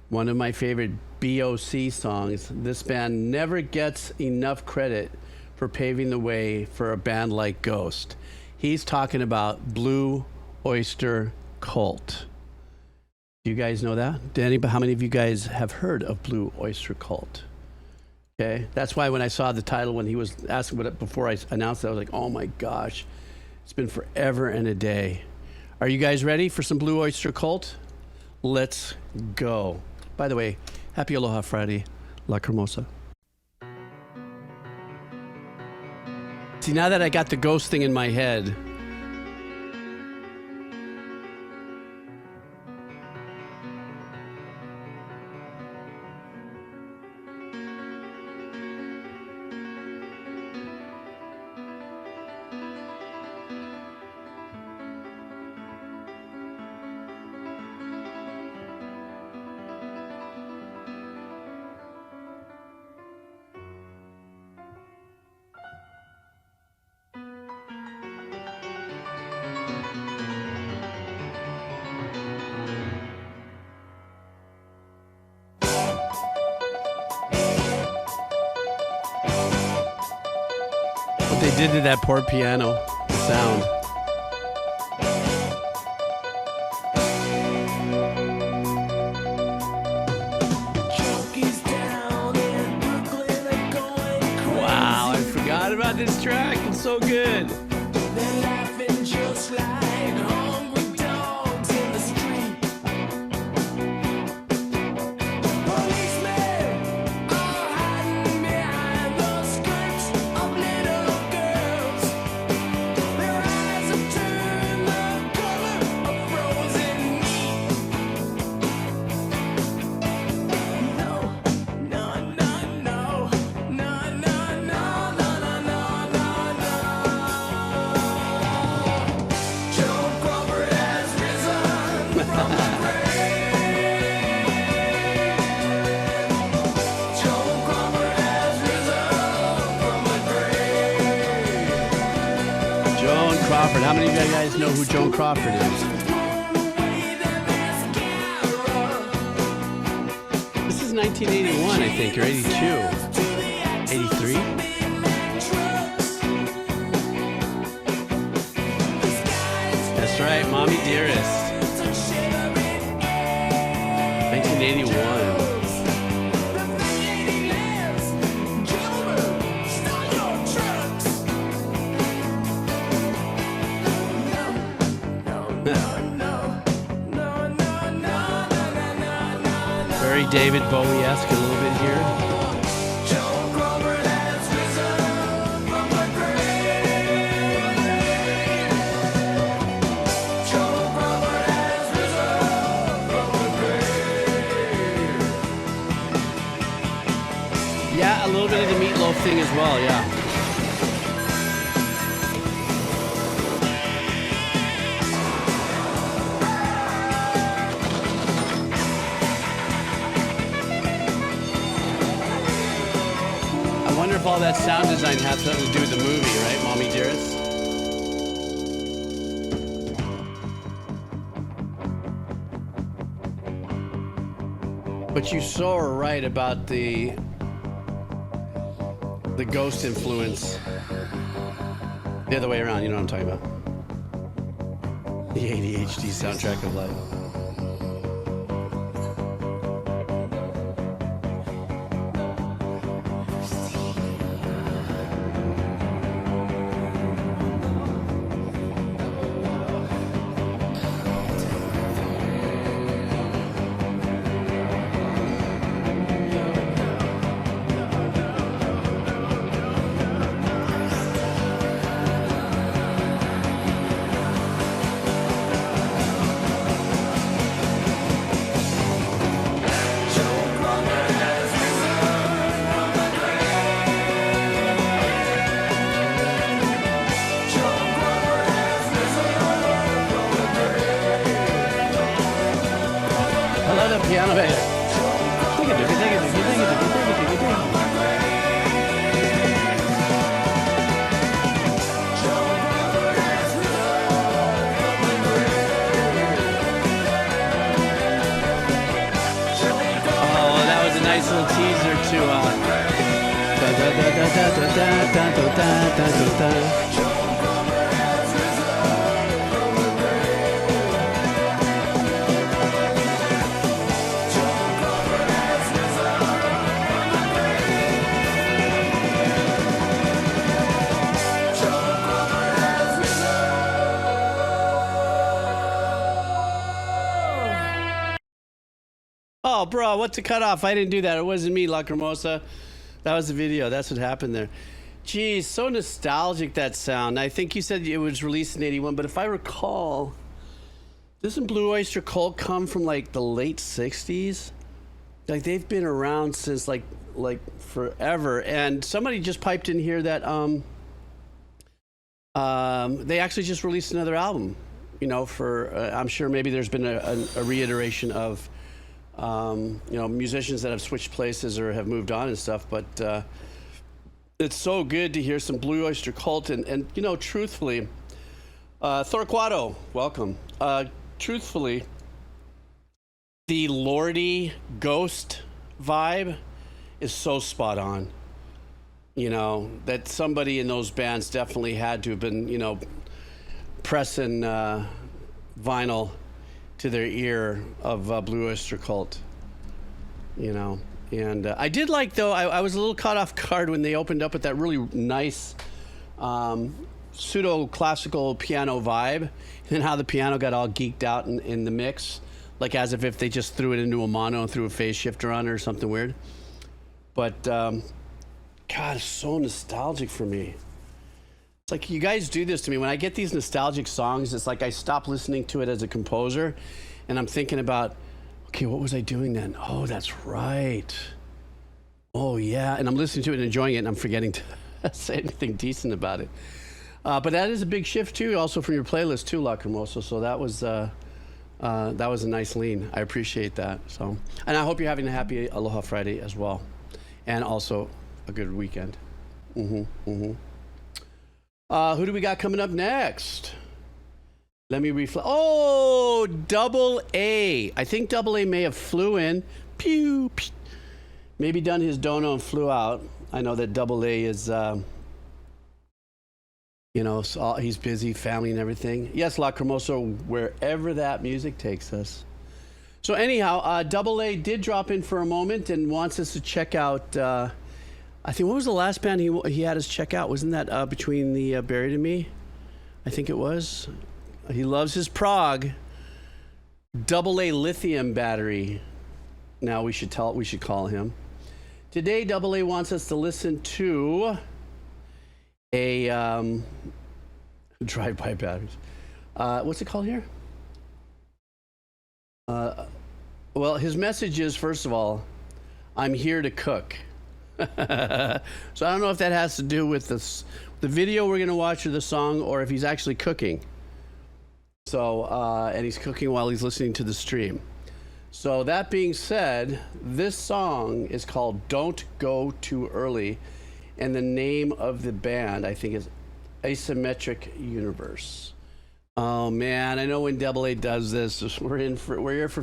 One of my favorite BOC songs. This band never gets enough credit for paving the way for a band like Ghost. He's talking about Blue Oyster Cult. Do you guys know that? How many of you guys have heard of Blue Oyster Cult? Okay, that's why when I saw the title, when he was asking about it before I announced it, I was like, oh my gosh, it's been forever and a day. Are you guys ready for some Blue Oyster Cult? Let's go. By the way, happy Aloha Friday, La Cremosa. See, now that I got the ghost thing in my head, what they did to that poor piano sound. Wow, I forgot about this track. It's so good. Joan Crawford. How many of you guys know who Joan Crawford is? This is 1981, I think, or 82. 83? That's right, Mommy Dearest. 1981. Very David Bowie-esque a little bit here. Yeah, a little bit of the Meatloaf thing as well, yeah. I wonder if all that sound design has something to do with the movie, right, Mommy Dearest? But you so are right about the ghost influence. The other way around, you know what I'm talking about. The ADHD soundtrack of life. Piano bass. Oh, that was a nice little teaser to Oh, bro, what's the cutoff? I didn't do that. It wasn't me, Lacrimosa. That was the video. That's what happened there. Geez, so nostalgic, that sound. I think you said it was released in 81, but if I recall, doesn't Blue Oyster Cult come from like the late 60s? Like they've been around since like forever. And somebody just piped in here that they actually just released another album. You know, for I'm sure maybe there's been a reiteration of you know, musicians that have switched places or have moved on and stuff, but it's so good to hear some Blue Oyster Cult and you know, truthfully, Torquato, welcome. Truthfully, the Lordy Ghost vibe is so spot on. You know, that somebody in those bands definitely had to have been, you know, pressing vinyl to their ear of Blue Oyster Cult, you know. And I did like, though, I was a little caught off guard when they opened up with that really nice pseudo-classical piano vibe, and how the piano got all geeked out in the mix, like as if they just threw it into a mono and threw a phase shifter on it or something weird. But, God, it's so nostalgic for me. It's like, you guys do this to me. When I get these nostalgic songs, it's like I stop listening to it as a composer, and I'm thinking about, okay, what was I doing then? Oh, that's right. Oh, yeah. And I'm listening to it and enjoying it, and I'm forgetting to say anything decent about it. But that is a big shift, too, also from your playlist, too, Lacrimoso. So that was a nice lean. I appreciate that. So, and I hope you're having a happy Aloha Friday as well, and also a good weekend. Who do we got coming up next? Let me reflect. Oh, Double A. I think Double A may have flew in. Pew, pew. Maybe done his dono and flew out. I know that Double A is, you know, so he's busy, family and everything. Yes, Lacrimoso, wherever that music takes us. So anyhow, Double A did drop in for a moment and wants us to check out, I think, what was the last band he had us check out? Wasn't that Between the Buried and Me? I think it was. He loves his prog. Double A Lithium Battery. Now we should call him. Today, Double A wants us to listen to a drive-by batteries. What's it called here? Well, his message is, first of all, I'm here to cook. So I don't know if that has to do with the video we're going to watch or the song, or if he's actually cooking. So, and he's cooking while he's listening to the stream. So that being said, this song is called Don't Go Too Early, and the name of the band, I think, is Asymmetric Universe. Oh man, I know when Double A does this, we're here for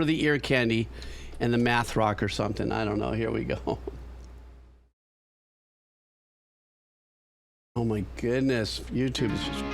the ear candy and the math rock or something. I don't know. Here we go. Oh my goodness, YouTube is just...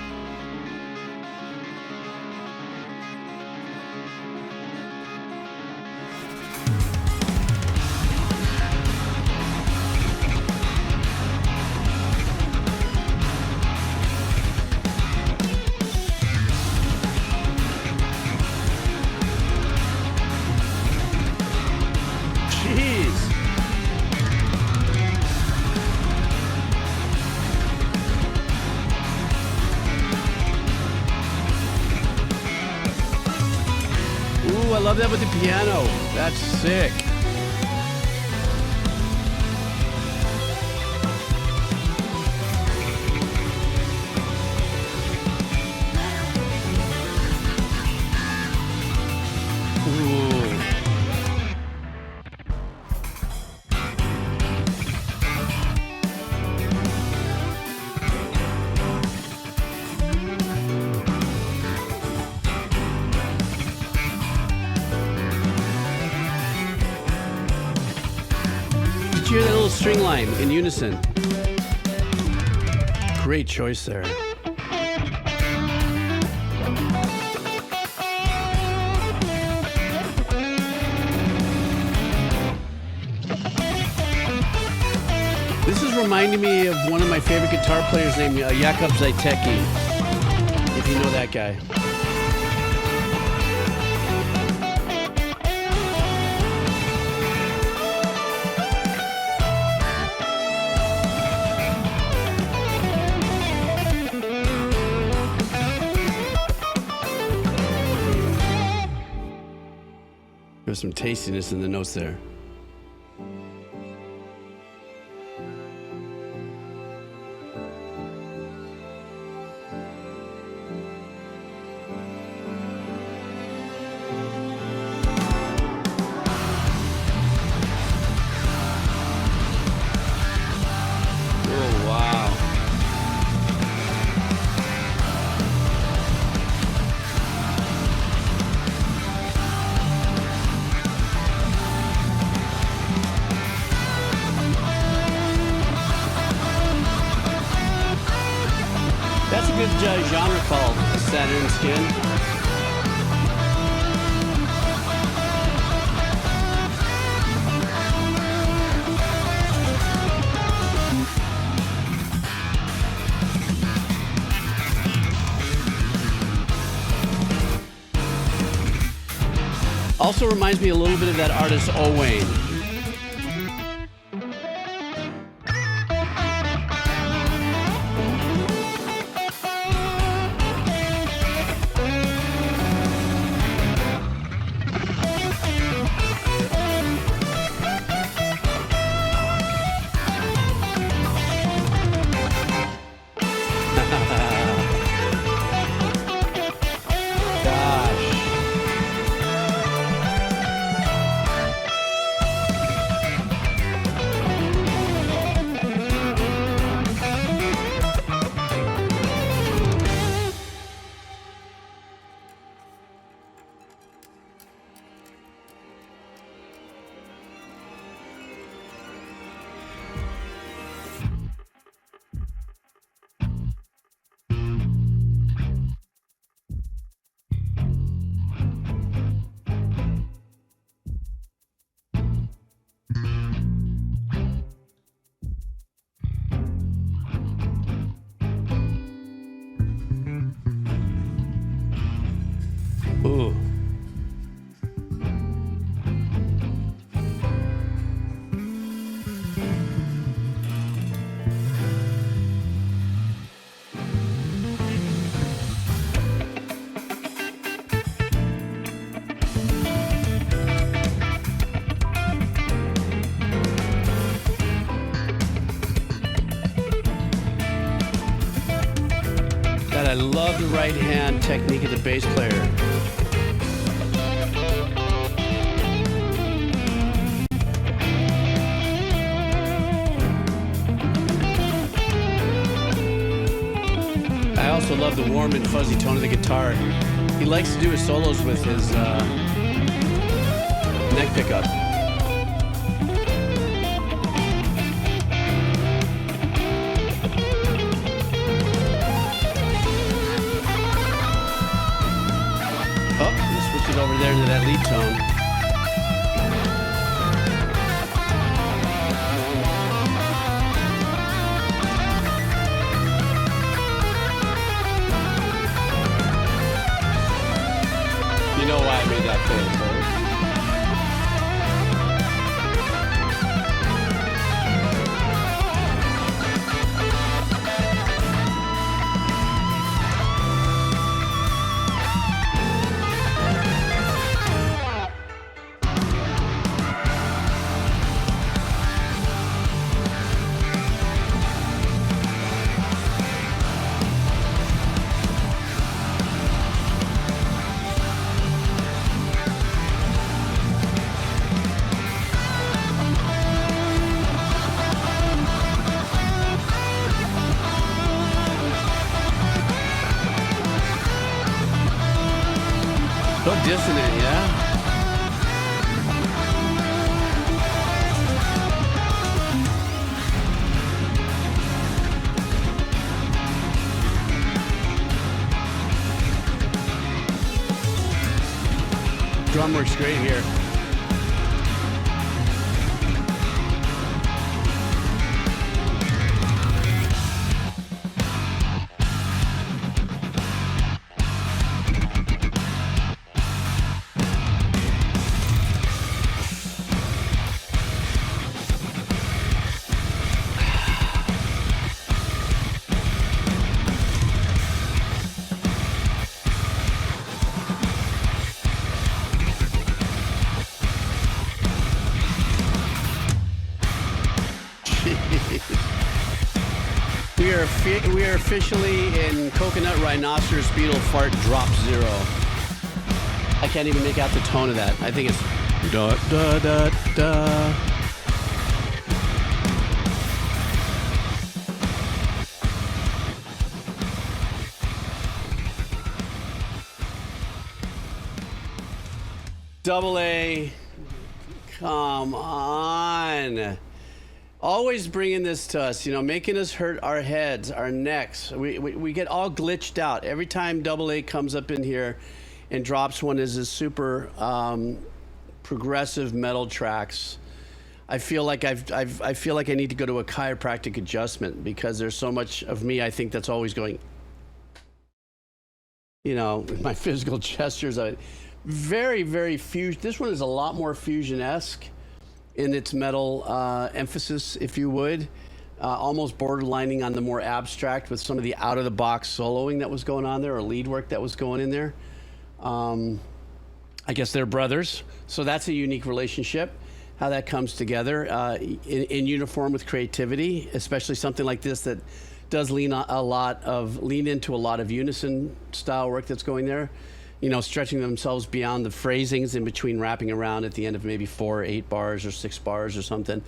I love that with the piano. That's sick. Hear that little string line in unison. Great choice there. This is reminding me of one of my favorite guitar players named Jakub Zaiteki, if you know that guy. There's some tastiness in the notes there. That's a good genre called Saturn Skin. Also reminds me a little bit of that artist Owain. Ooh. God, I love the right hand technique of the bass player. I also love the warm and fuzzy tone of the guitar. He likes to do his solos with his neck pickup. Oh, let's switch it over there to that lead tone. You know why I made that face, right? So dissonant, yeah? Drum works great here. we are officially in Coconut Rhinoceros Beetle Fart Drop Zero. I can't even make out the tone of that. I think it's da da da da. Double A, come on. Always bringing this to us, you know, making us hurt our heads, our necks. We get all glitched out. Every time Double A comes up in here and drops one of his super progressive metal tracks, I feel like I feel like I need to go to a chiropractic adjustment because there's so much of me, I think, that's always going, you know, my physical gestures. Very, very fusion. This one is a lot more fusion-esque in its metal emphasis, if you would, almost borderlining on the more abstract with some of the out-of-the-box soloing that was going on there, or lead work that was going in there. I guess they're brothers, so that's a unique relationship, how that comes together in uniform with creativity, especially something like this that does lean into a lot of unison style work that's going there. You know, stretching themselves beyond the phrasings in between, wrapping around at the end of maybe 4 or 8 bars or 6 bars or something,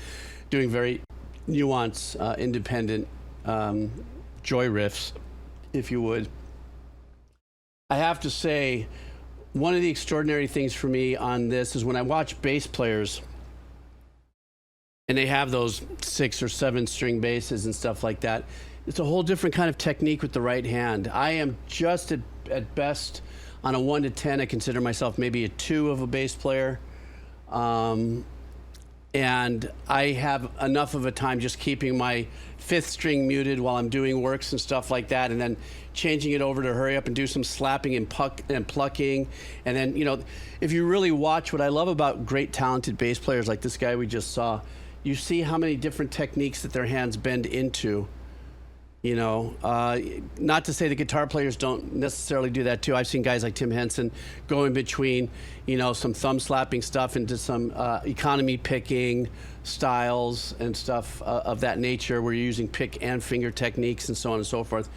doing very nuanced, independent joy riffs, if you would. I have to say, one of the extraordinary things for me on this is when I watch bass players and they have those 6 or 7 string basses and stuff like that. It's a whole different kind of technique with the right hand. I am just at best, on a 1 to 10, I consider myself maybe a 2 of a bass player. And I have enough of a time just keeping my 5th string muted while I'm doing works and stuff like that, and then changing it over to hurry up and do some slapping and plucking. And then, you know, if you really watch, what I love about great talented bass players like this guy we just saw, you see how many different techniques that their hands bend into. You know, not to say the guitar players don't necessarily do that too. I've seen guys like Tim Henson go in between, you know, some thumb slapping stuff into some economy picking styles and stuff of that nature, where you're using pick and finger techniques and so on and so forth.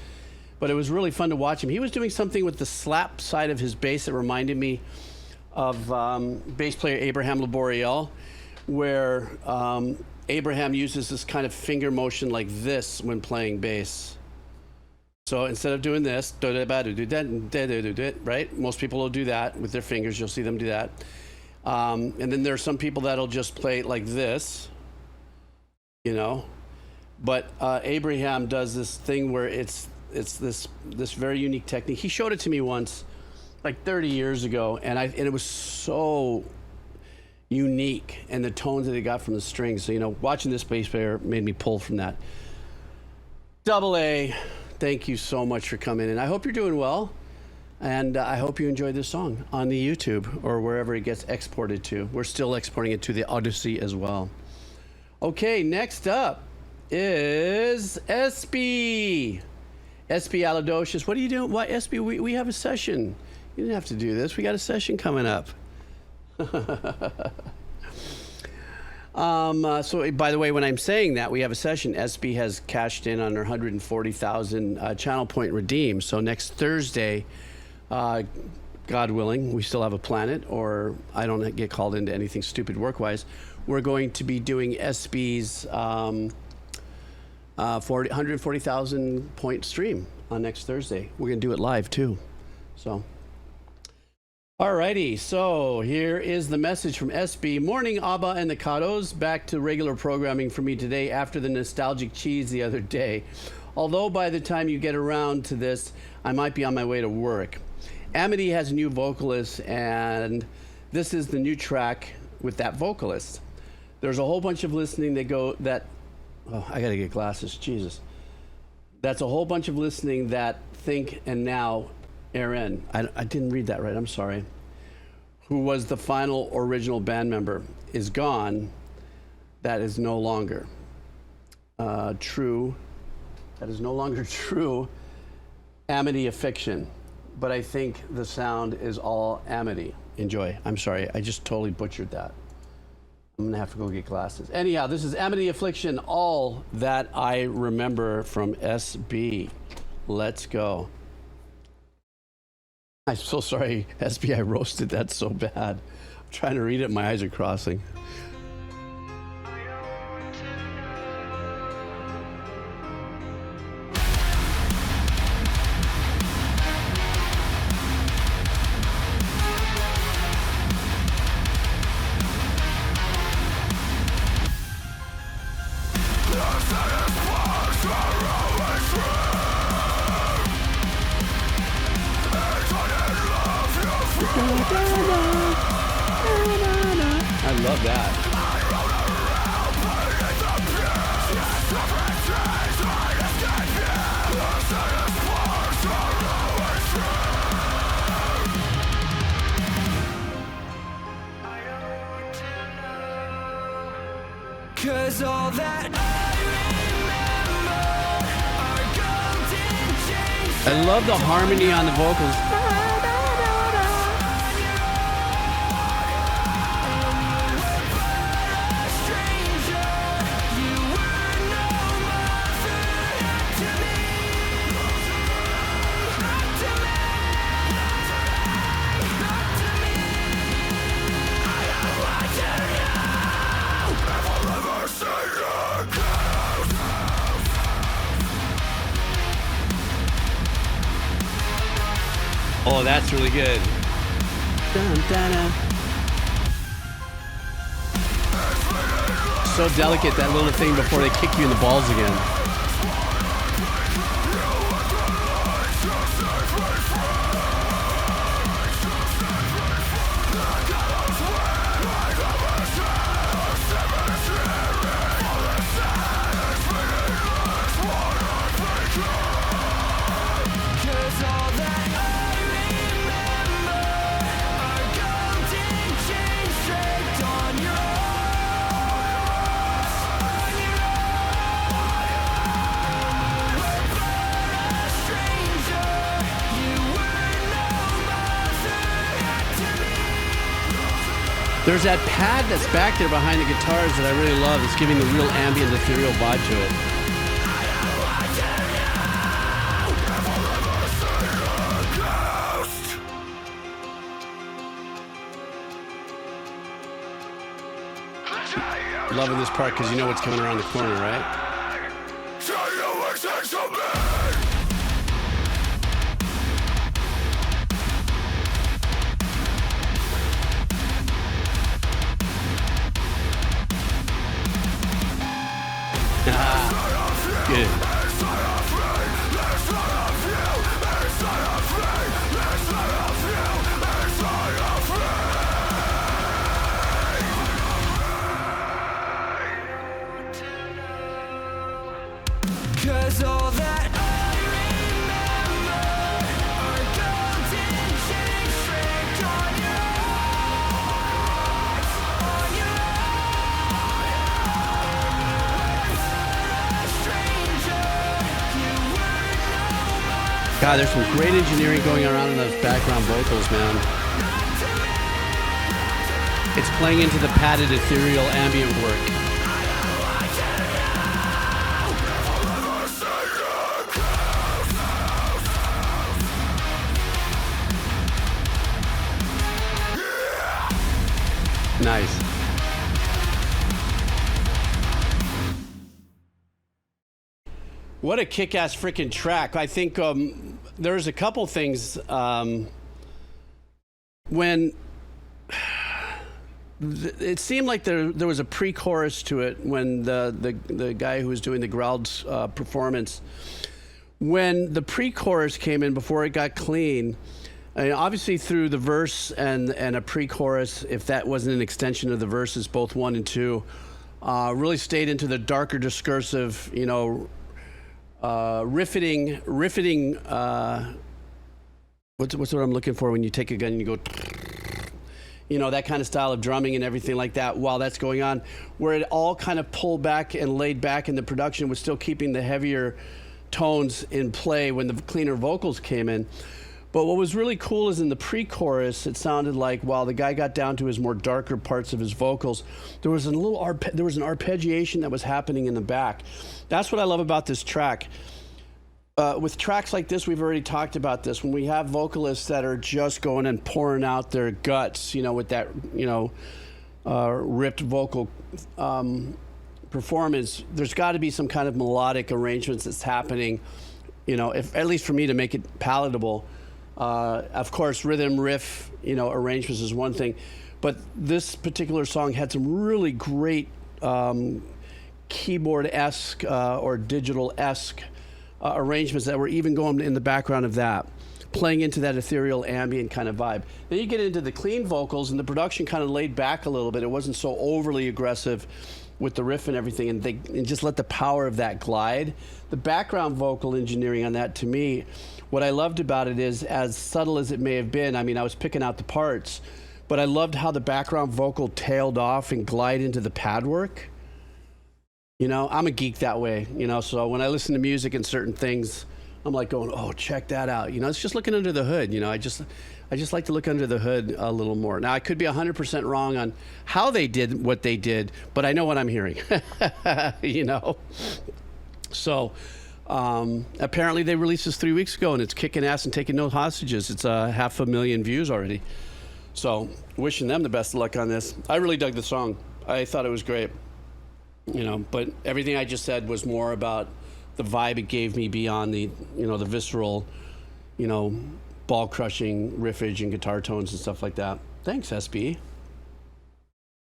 But it was really fun to watch him. He was doing something with the slap side of his bass that reminded me of bass player Abraham Laboriel, where Abraham uses this kind of finger motion like this when playing bass. So instead of doing this, right? Most people will do that with their fingers. You'll see them do that. And then there are some people that'll just play like this, you know. But Abraham does this thing where it's this very unique technique. He showed it to me once, like 30 years ago, and it was so unique, and the tones that it got from the strings. So, you know, watching this bass player made me pull from that. Double A, thank you so much for coming in. I hope you're doing well, and I hope you enjoyed this song on the YouTube or wherever it gets exported to. We're still exporting it to the Odyssey as well. Okay, next up is SB. SB Aladocious. What are you doing? Why, SB, we have a session. You didn't have to do this. We got a session coming up. So by the way, when I'm saying that we have a session, SB has cashed in on her 140,000 channel point redeem. So next Thursday, God willing, we still have a planet, or I don't get called into anything stupid work-wise, we're going to be doing SB's 140,000 point stream on next Thursday. We're going to do it live too. So. Alrighty, so here is the message from SB. Morning, Abba and the Kados. Back to regular programming for me today after the nostalgic cheese the other day. Although by the time you get around to this, I might be on my way to work. Amity has a new vocalist, and this is the new track with that vocalist. There's a whole bunch of listening I gotta get glasses, Jesus. That's a whole bunch of listening that think, and now Aaron, I didn't read that right, I'm sorry, who was the final original band member, is gone. That is no longer true. That is no longer true. Amity Affliction. But I think the sound is all Amity. Enjoy. I'm sorry, I just totally butchered that. I'm gonna have to go get glasses. Anyhow, this is Amity, Affliction, All That I Remember from SB. Let's go. I'm so sorry, SB, I roasted that so bad. I'm trying to read it, my eyes are crossing. I love that. Cause all that I remember are golden chains. I love the harmony on the vocals. Oh, that's really good. Dun, dun, dun. So delicate, that little thing before they kick you in the balls again. There's that pad that's back there behind the guitars that I really love. It's giving the real ambient, ethereal vibe to it. Loving this part because you know what's coming around the corner, right? Good. Cause all that I remember are golden chains straight on your heart, on your God, there's some great engineering going around in those background vocals, man. It's playing into the padded, ethereal, ambient work. Nice. What a kick-ass freaking track. I think there's a couple things when it seemed like there was a pre-chorus to it when the guy who was doing the growled performance, when the pre-chorus came in before it got clean. And obviously through the verse and a pre-chorus, if that wasn't an extension of the verses, both 1 and 2, really stayed into the darker discursive, you know, riffing. What's what I'm looking for when you take a gun and you go, you know, that kind of style of drumming and everything like that. While that's going on, where it all kind of pulled back and laid back, and the production was still keeping the heavier tones in play when the cleaner vocals came in. But what was really cool is in the pre-chorus, it sounded like while the guy got down to his more darker parts of his vocals, there was an arpeggiation that was happening in the back. That's what I love about this track. With tracks like this, we've already talked about this. When we have vocalists that are just going and pouring out their guts, with that, ripped vocal performance, there's got to be some kind of melodic arrangements that's happening, if at least for me to make it palatable. Of course, rhythm, riff, arrangements is one thing, but this particular song had some really great keyboard-esque or digital-esque arrangements that were even going in the background of that, playing into that ethereal ambient kind of vibe. Then you get into the clean vocals, and the production kind of laid back a little bit. It wasn't so overly aggressive with the riff and everything, and just let the power of that glide. The background vocal engineering on that, to me, what I loved about it is, as subtle as it may have been, I mean, I was picking out the parts, but I loved how the background vocal tailed off and glide into the pad work. I'm a geek that way, so when I listen to music and certain things, I'm like going, oh, check that out. It's just looking under the hood. I just like to look under the hood a little more. Now, I could be 100% wrong on how they did what they did, but I know what I'm hearing, So apparently they released this 3 weeks ago, and it's kicking ass and taking no hostages. It's 500,000 views already. So wishing them the best of luck on this. I really dug the song. I thought it was great. But everything I just said was more about the vibe it gave me beyond the, the visceral, ball crushing riffage and guitar tones and stuff like that. Thanks, SB.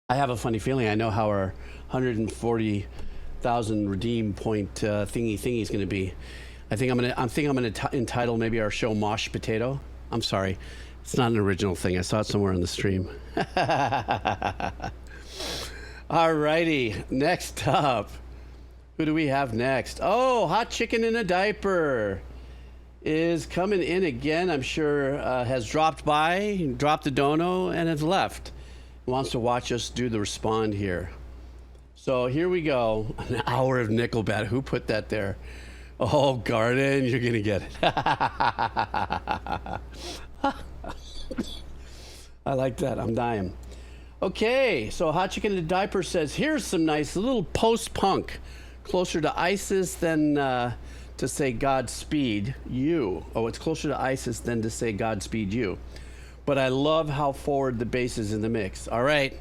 I have a funny feeling I know how our 140,000 redeem point thingy is going to be. I think I'm gonna entitle maybe our show "Mosh Potato." I'm sorry, it's not an original thing. I saw it somewhere on the stream. Alrighty, next up. Who do we have next? Oh, Hot Chicken in a Diaper is coming in again. I'm sure has dropped by, dropped the dono, and has left. Wants to watch us do the respond here. So here we go. An hour of Nickelback. Who put that there? Oh, Garden, you're going to get it. I like that. I'm dying. Okay, so Hot Chicken in a Diaper says, here's some nice little post-punk, closer to ISIS than to say Godspeed you. Oh, it's closer to ISIS than to say Godspeed you. But I love how forward the bass is in the mix. All right,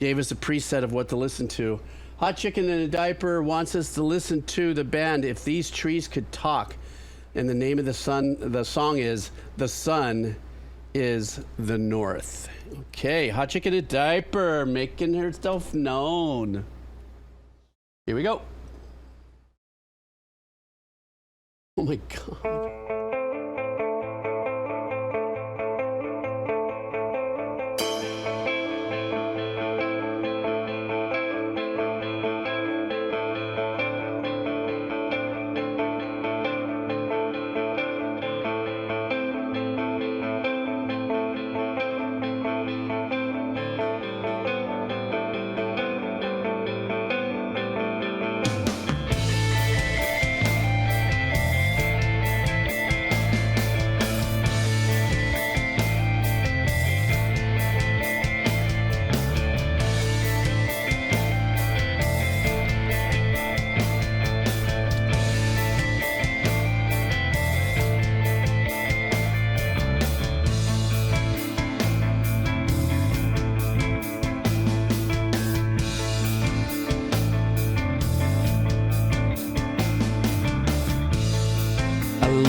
gave us a preset of what to listen to. Hot Chicken in a Diaper wants us to listen to the band If These Trees Could Talk. And the name of the song is The Sun is the North. Okay, Hot Chicken in a Diaper, making herself known. Here we go. Oh my God.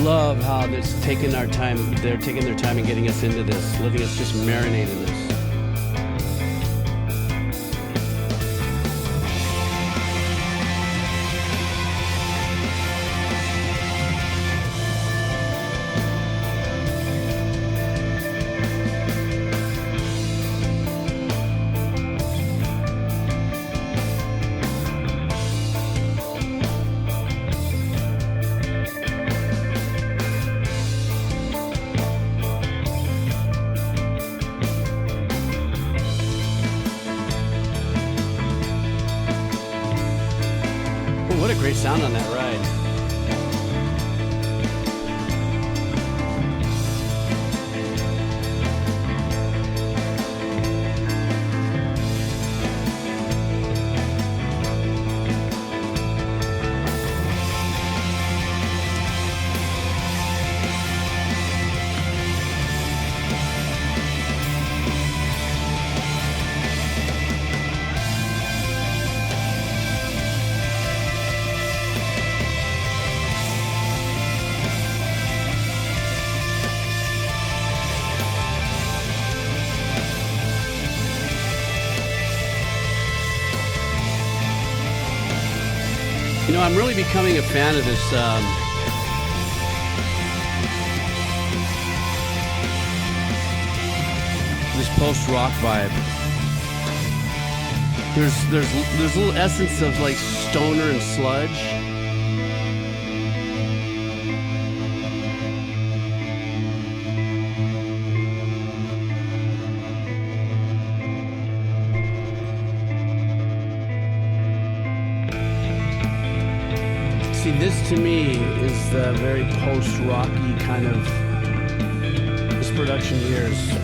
Love how it's taking our time. They're taking their time and getting us into this, letting us just marinate in this. What a great sound on that ride. know, I'm really becoming a fan of this. This post-rock vibe. There's a little essence of like stoner and sludge. See, this to me is the very post-rocky kind of. This production here is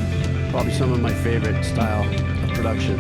probably some of my favorite style of production.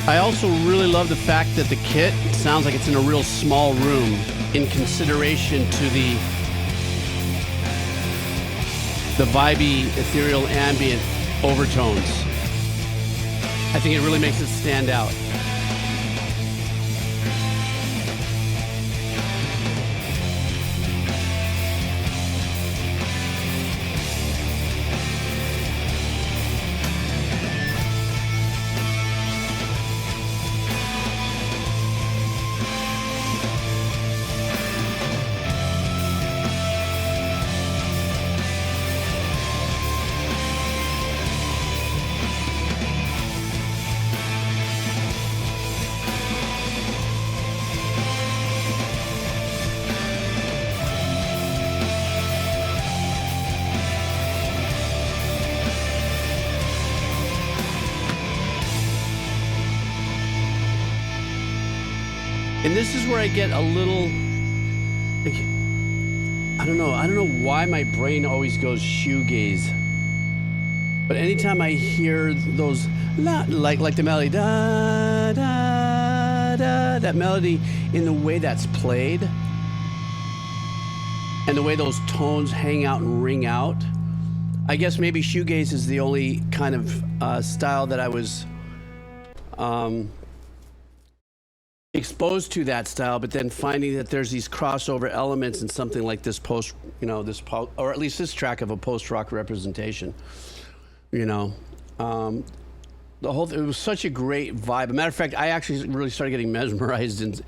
I also really love the fact that the kit sounds like it's in a real small room in consideration to the vibey, ethereal, ambient overtones. I think it really makes it stand out. And this is where I get a little, like, I don't know why my brain always goes shoegaze. But anytime I hear those, like the melody, da, da, da, that melody in the way that's played, and the way those tones hang out and ring out, I guess maybe shoegaze is the only kind of style that I was exposed to that style, but then finding that there's these crossover elements in something like this or at least this track of a post-rock representation. You know, it was such a great vibe. As a matter of fact, I actually really started getting mesmerized and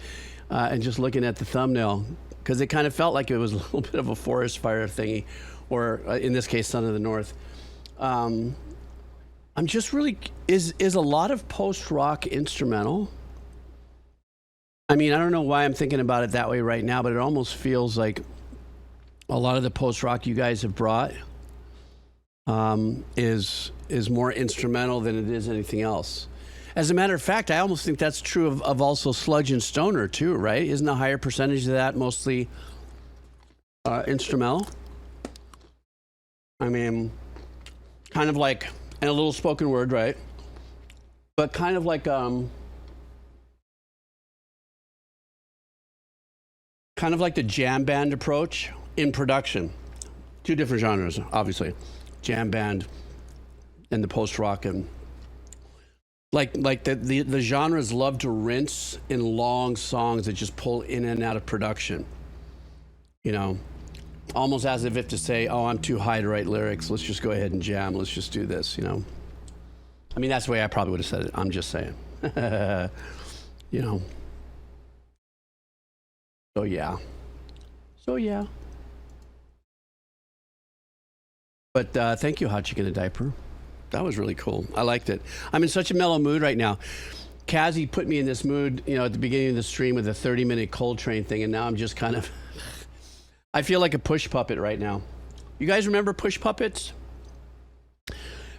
just looking at the thumbnail, because it kind of felt like it was a little bit of a forest fire thingy, or in this case, Son of the North. I'm just really, is a lot of post-rock instrumental? I mean, I don't know why I'm thinking about it that way right now, but it almost feels like a lot of the post-rock you guys have brought is more instrumental than it is anything else. As a matter of fact, I almost think that's true of also sludge and stoner too, right? Isn't a higher percentage of that mostly instrumental? I mean, kind of like, and a little spoken word, right? But kind of like the jam band approach in production. Two different genres, obviously. Jam band and the post-rock. And like the genres love to rinse in long songs that just pull in and out of production. You know, almost as if to say, oh, I'm too high to write lyrics. Let's just go ahead and jam. Let's just do this, you know. I mean, that's the way I probably would have said it. I'm just saying. You know. So yeah. But thank you, Hot Chicken and Diaper. That was really cool. I liked it. I'm in such a mellow mood right now. Kazzy put me in this mood, at the beginning of the stream with a 30-minute Coltrane thing, and now I'm just kind of... I feel like a push puppet right now. You guys remember push puppets?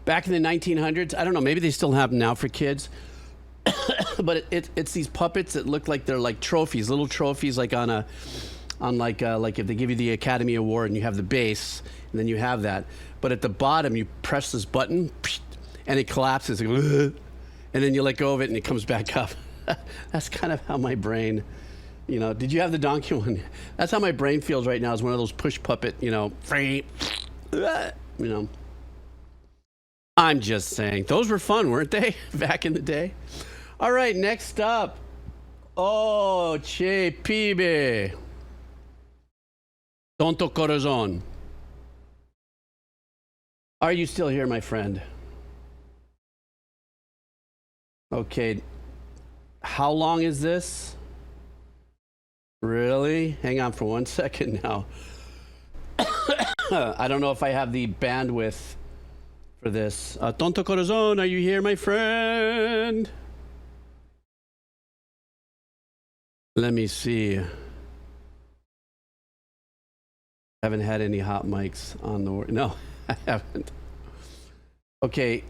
Back in the 1900s, I don't know, maybe they still have them now for kids. But it's these puppets that look like they're like trophies, little trophies, like on like if they give you the Academy Award and you have the base, and then you have that. But at the bottom, you press this button, and it collapses, and then you let go of it, and it comes back up. That's kind of how my brain... did you have the donkey one? That's how my brain feels right now, is one of those push puppet, I'm just saying. Those were fun, weren't they? Back in the day. All right, next up. Oh, che pibe. Tonto corazon. Are you still here, my friend? Okay. How long is this? Really? Hang on for 1 second now. I don't know if I have the bandwidth for this. Tonto Corazon, are you here, my friend? Let me see. Haven't had any hot mics on the... No, I haven't. Okay.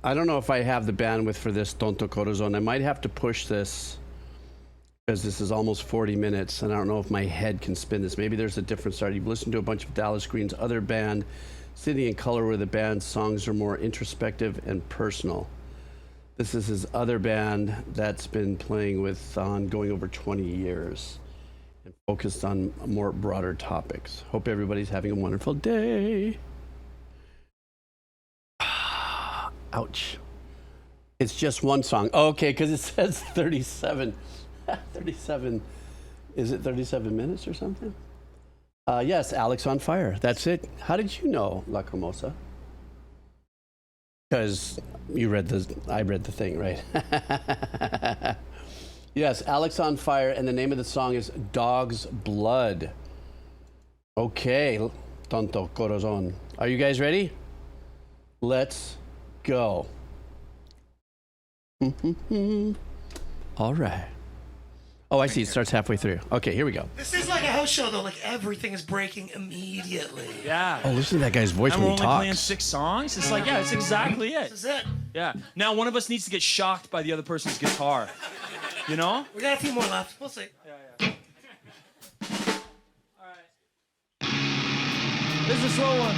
I don't know if I have the bandwidth for this Tonto Corazon. I might have to push this, because this is almost 40 minutes, and I don't know if my head can spin this. Maybe there's a different start. You've listened to a bunch of Dallas Green's other band, City and Color, where the band's songs are more introspective and personal. This is his other band that's been playing with going over 20 years and focused on more broader topics. Hope everybody's having a wonderful day. Ouch. It's just one song. Oh, okay, because it says 37. 37. Is it 37 minutes or something? Yes, Alexisonfire. That's it. How did you know, La Comosa? Because I read the thing, right? Yes, Alexisonfire, and the name of the song is Dog's Blood. Okay, Tonto Corazon. Are you guys ready? Let's go. All right. Oh, I see. It starts halfway through. Okay, here we go. This is like a house show, though. Like, everything is breaking immediately. Yeah. Oh, listen to that guy's voice and when we're he only talks. playing 6 songs. It's like, yeah, it's exactly it. This is it. Yeah. Now one of us needs to get shocked by the other person's guitar. You know? We got a few more left. We'll see. Yeah. All right. This is a slow one.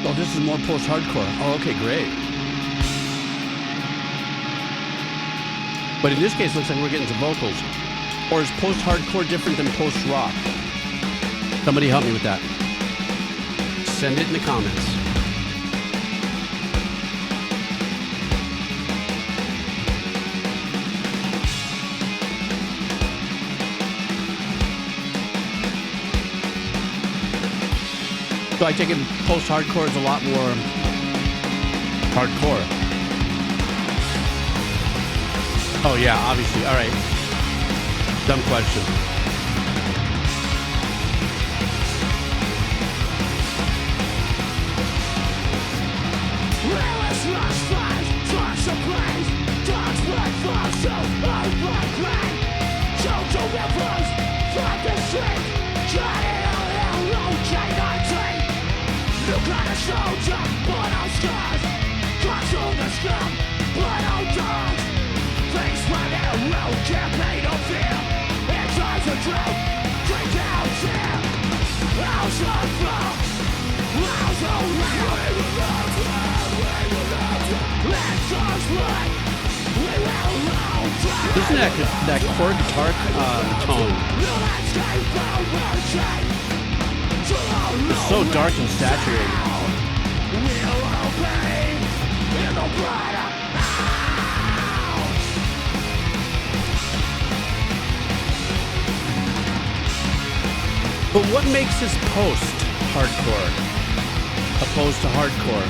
Oh, this is more post-hardcore. Oh, okay, great. But in this case, it looks like we're getting to vocals. Or is post-hardcore different than post-rock? Somebody help me with that. Send it in the comments. So I take it post-hardcore is a lot more hardcore. Oh yeah, obviously. All right. Dumb question. Isn't that chord guitar tone? It's so dark and saturated. But what makes this post-hardcore opposed to hardcore?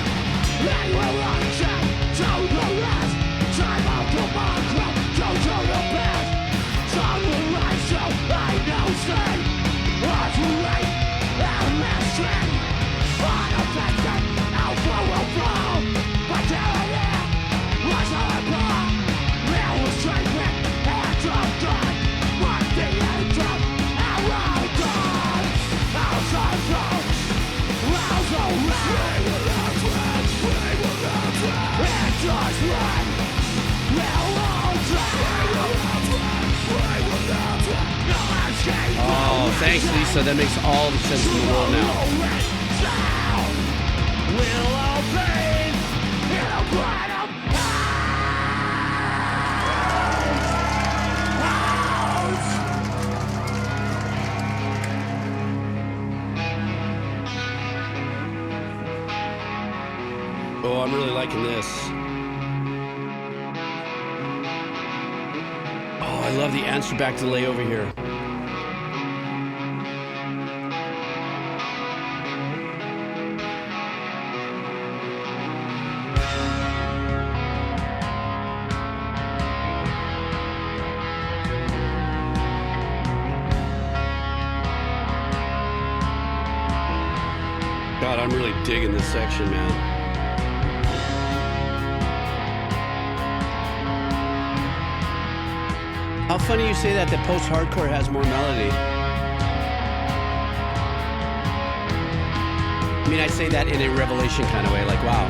Thanks, Lisa. That makes all the sense in the world now. Oh, I'm really liking this. Oh, I love the answer back delay over here. God, I'm really digging this section, man. How funny you say that post-hardcore has more melody. I mean, I say that in a revelation kind of way, like, wow.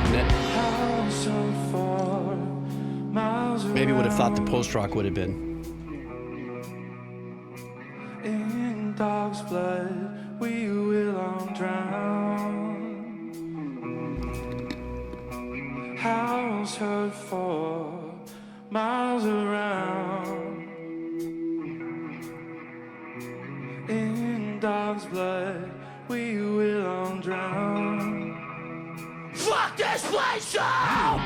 Maybe would have thought the post-rock would have been. In dog's blood, we will all drown. House heard for miles around. In dog's blood, we will all drown. Fuck this place up!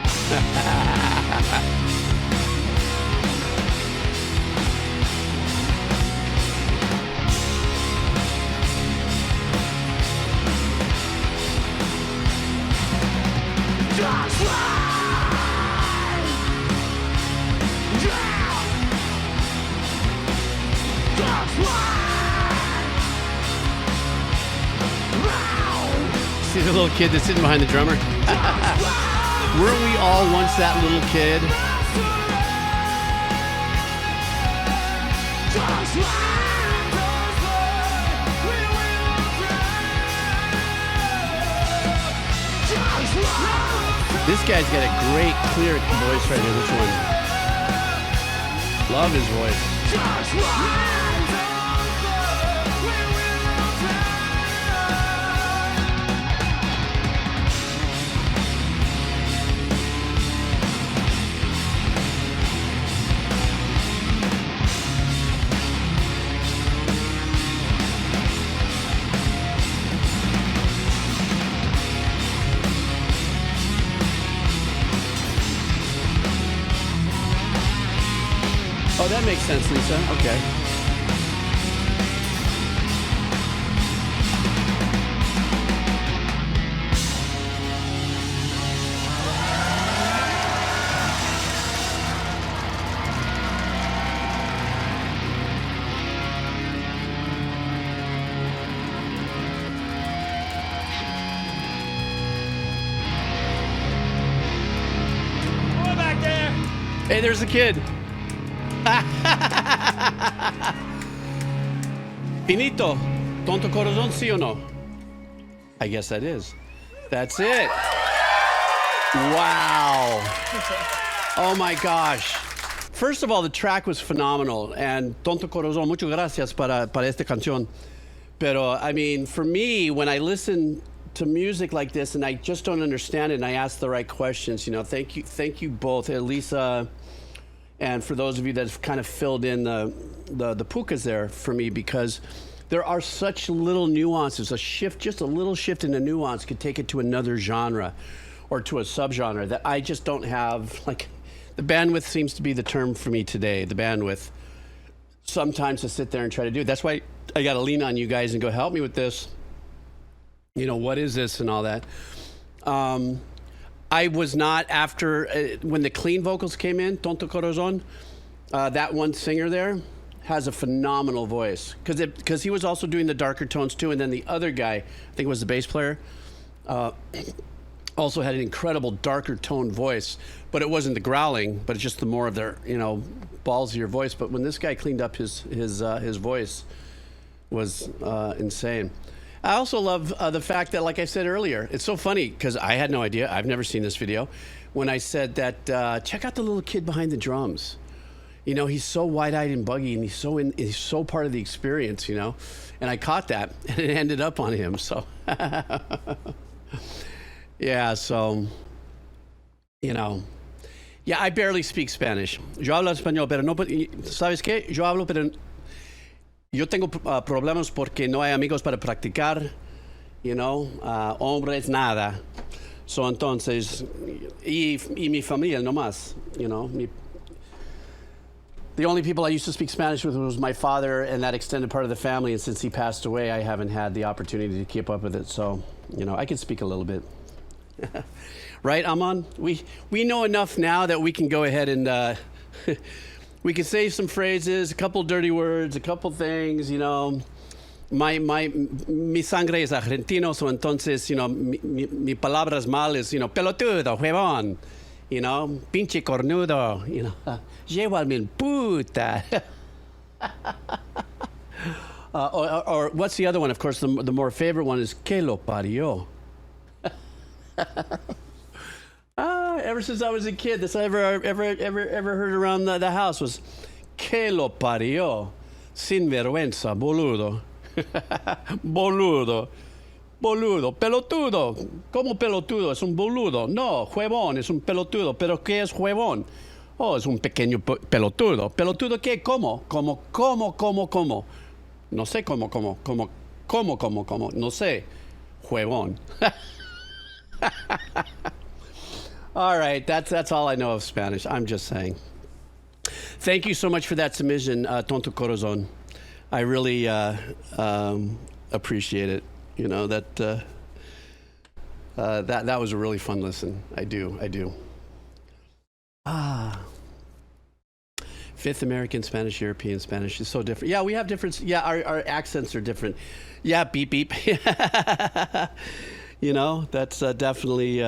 Dog's blood! Yeah! Dog's blood! See the little kid that's sitting behind the drummer? Weren't we all once that little kid? This guy's got a great, clear voice right here. Which one? Love his voice. Oh, that makes sense, Lisa. Okay. Boy back there. Hey, there's the kid. Finito. Tonto corazón, sí o no? I guess that is. That's it. Wow. Oh my gosh. First of all, the track was phenomenal. And Tonto corazón, muchas gracias para esta canción. Pero, I mean, for me, when I listen to music like this and I just don't understand it and I ask the right questions, you know, thank you both, Lisa. And for those of you that have kind of filled in the pukas there for me, because there are such little nuances. A shift, just a little shift in a nuance could take it to another genre or to a subgenre that I just don't have. Like, the bandwidth seems to be the term for me today, the bandwidth. Sometimes to sit there and try to do it. That's why I got to lean on you guys and go, help me with this. You know, what is this and all that. I was not after, when the clean vocals came in, Tonto Corazon, that one singer there has a phenomenal voice. Because he was also doing the darker tones too, and then the other guy, I think it was the bass player, also had an incredible darker tone voice, but it wasn't the growling, but it's just the more of their, you know, ballsier voice. But when this guy cleaned up his voice, was insane. I also love the fact that, like I said earlier, it's so funny because I had no idea. I've never seen this video. When I said that, check out the little kid behind the drums. You know, he's so wide-eyed and buggy, and he's so part of the experience, you know. And I caught that, and it ended up on him. So, yeah. So, you know, yeah. I barely speak Spanish. Yo hablo español, pero no. ¿Sabes qué? Yo hablo, pero yo tengo problemas porque no hay amigos para practicar. You know, hombres nada. So entonces, y mi familia no más. You know, the only people I used to speak Spanish with was my father and that extended part of the family. And since he passed away, I haven't had the opportunity to keep up with it. So, you know, I can speak a little bit. Right, Aman? We know enough now that we can go ahead and we can say some phrases, a couple dirty words, a couple things, you know. Mi sangre es argentino, so entonces, you know, mi palabras mal is, you know, pelotudo, huevón. You know, pinche cornudo, you know, lleva mil puta. Or what's the other one? Of course, the more favorite one is que lo parió. Ever since I was a kid, this I ever heard around the house was que lo parió, sin vergüenza, boludo, boludo. Boludo, pelotudo. ¿Cómo pelotudo? Es un boludo. No, huevón es un pelotudo. ¿Pero qué es huevón? Oh, es un pequeño pelotudo. ¿Pelotudo qué? ¿Cómo? ¿Cómo? No sé cómo. No sé. Huevón. All right, that's all I know of Spanish. I'm just saying. Thank you so much for that submission, Tonto Corazon. I really appreciate it. You know, that was a really fun listen. I do. Fifth American Spanish, European Spanish is so different. Yeah, we have different. Yeah, our accents are different. Yeah, beep beep. You know, that's definitely.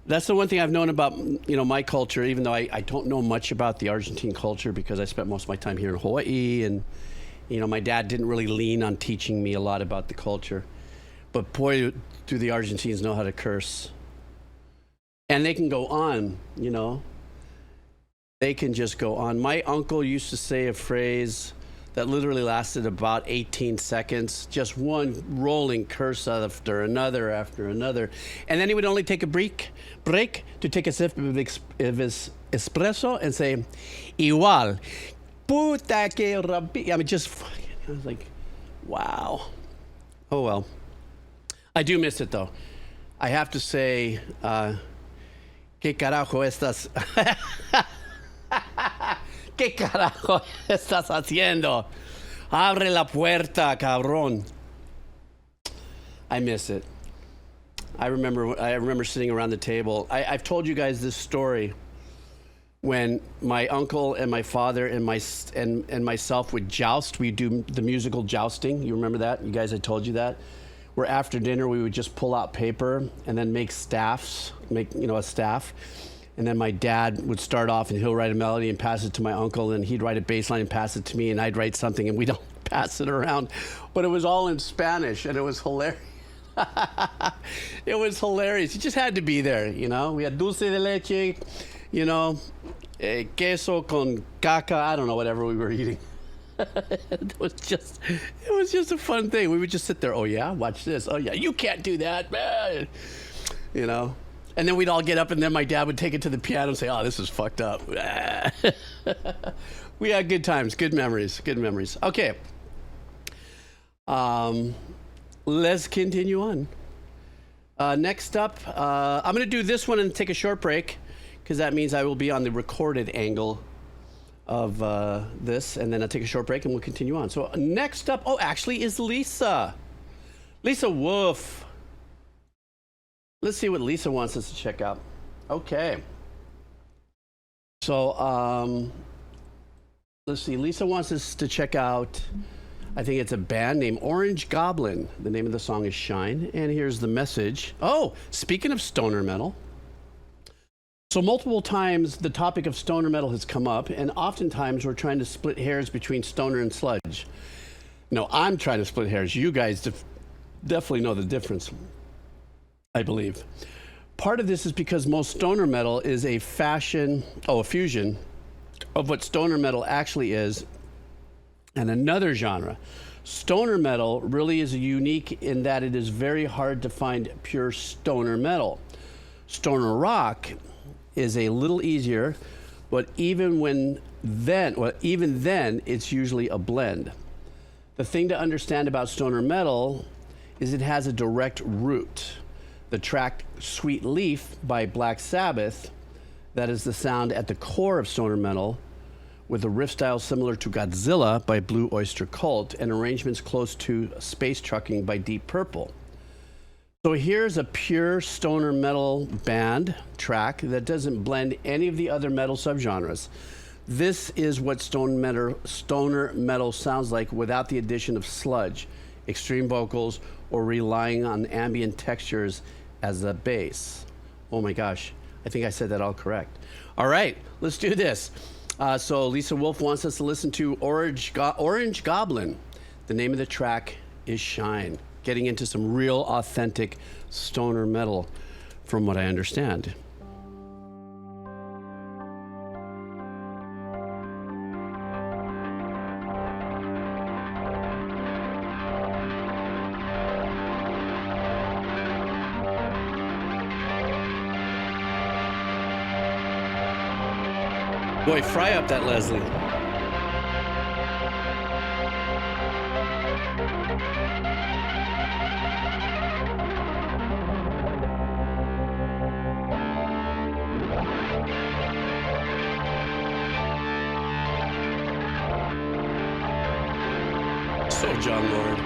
That's the one thing I've known about, you know, my culture. Even though I don't know much about the Argentine culture because I spent most of my time here in Hawaii and. You know, my dad didn't really lean on teaching me a lot about the culture. But boy, do the Argentines know how to curse. And they can go on, you know. They can just go on. My uncle used to say a phrase that literally lasted about 18 seconds. Just one rolling curse after another. And then he would only take a break to take a sip of his espresso and say, igual. Puta que rapi. I mean, just, I was like, wow. Oh, well. I do miss it, though. I have to say, ¿qué carajo estás? ¿Qué carajo estás haciendo? Abre la puerta, cabrón. I miss it. I remember sitting around the table. I've told you guys this story. When my uncle and my father and myself would joust, we'd do the musical jousting. You remember that? You guys, I told you that? Where after dinner, we would just pull out paper and then make a staff. And then my dad would start off and he'll write a melody and pass it to my uncle, and he'd write a bass line and pass it to me, and I'd write something, and we don't pass it around. But it was all in Spanish, and it was hilarious. It was hilarious. You just had to be there, you know? We had dulce de leche, you know, queso con caca, I don't know, whatever we were eating. It was just a fun thing. We would just sit there, oh yeah, watch this. Oh yeah, you can't do that, man. You know? And then we'd all get up, and then my dad would take it to the piano and say, oh, this is fucked up. We had good times, good memories. Okay. Let's continue on. Next up, I'm going to do this one and take a short break, because that means I will be on the recorded angle of this, and then I'll take a short break and we'll continue on. So next up, actually is Lisa. Lisa Wolf. Let's see what Lisa wants us to check out. Okay. So let's see. Lisa wants us to check out, I think it's a band named Orange Goblin. The name of the song is Shine. And here's the message. Oh, speaking of stoner metal. So multiple times the topic of stoner metal has come up, and oftentimes we're trying to split hairs between stoner and sludge. No, I'm trying to split hairs. You guys definitely know the difference, I believe. Part of this is because most stoner metal is a fusion of what stoner metal actually is and another genre. Stoner metal really is unique in that it is very hard to find pure stoner metal. Stoner rock is a little easier, but even then, it's usually a blend. The thing to understand about stoner metal is it has a direct root. The track Sweet Leaf by Black Sabbath, that is the sound at the core of stoner metal, with a riff style similar to Godzilla by Blue Oyster Cult and arrangements close to Space Trucking by Deep Purple. So here's a pure stoner metal band track that doesn't blend any of the other metal subgenres. This is what stoner metal sounds like without the addition of sludge, extreme vocals, or relying on ambient textures as a bass. Oh my gosh, I think I said that all correct. All right, let's do this. So Lisa Wolf wants us to listen to Orange Goblin. The name of the track is Shine. Getting into some real authentic stoner metal from what I understand. Boy, fry up that Leslie. So John Lord.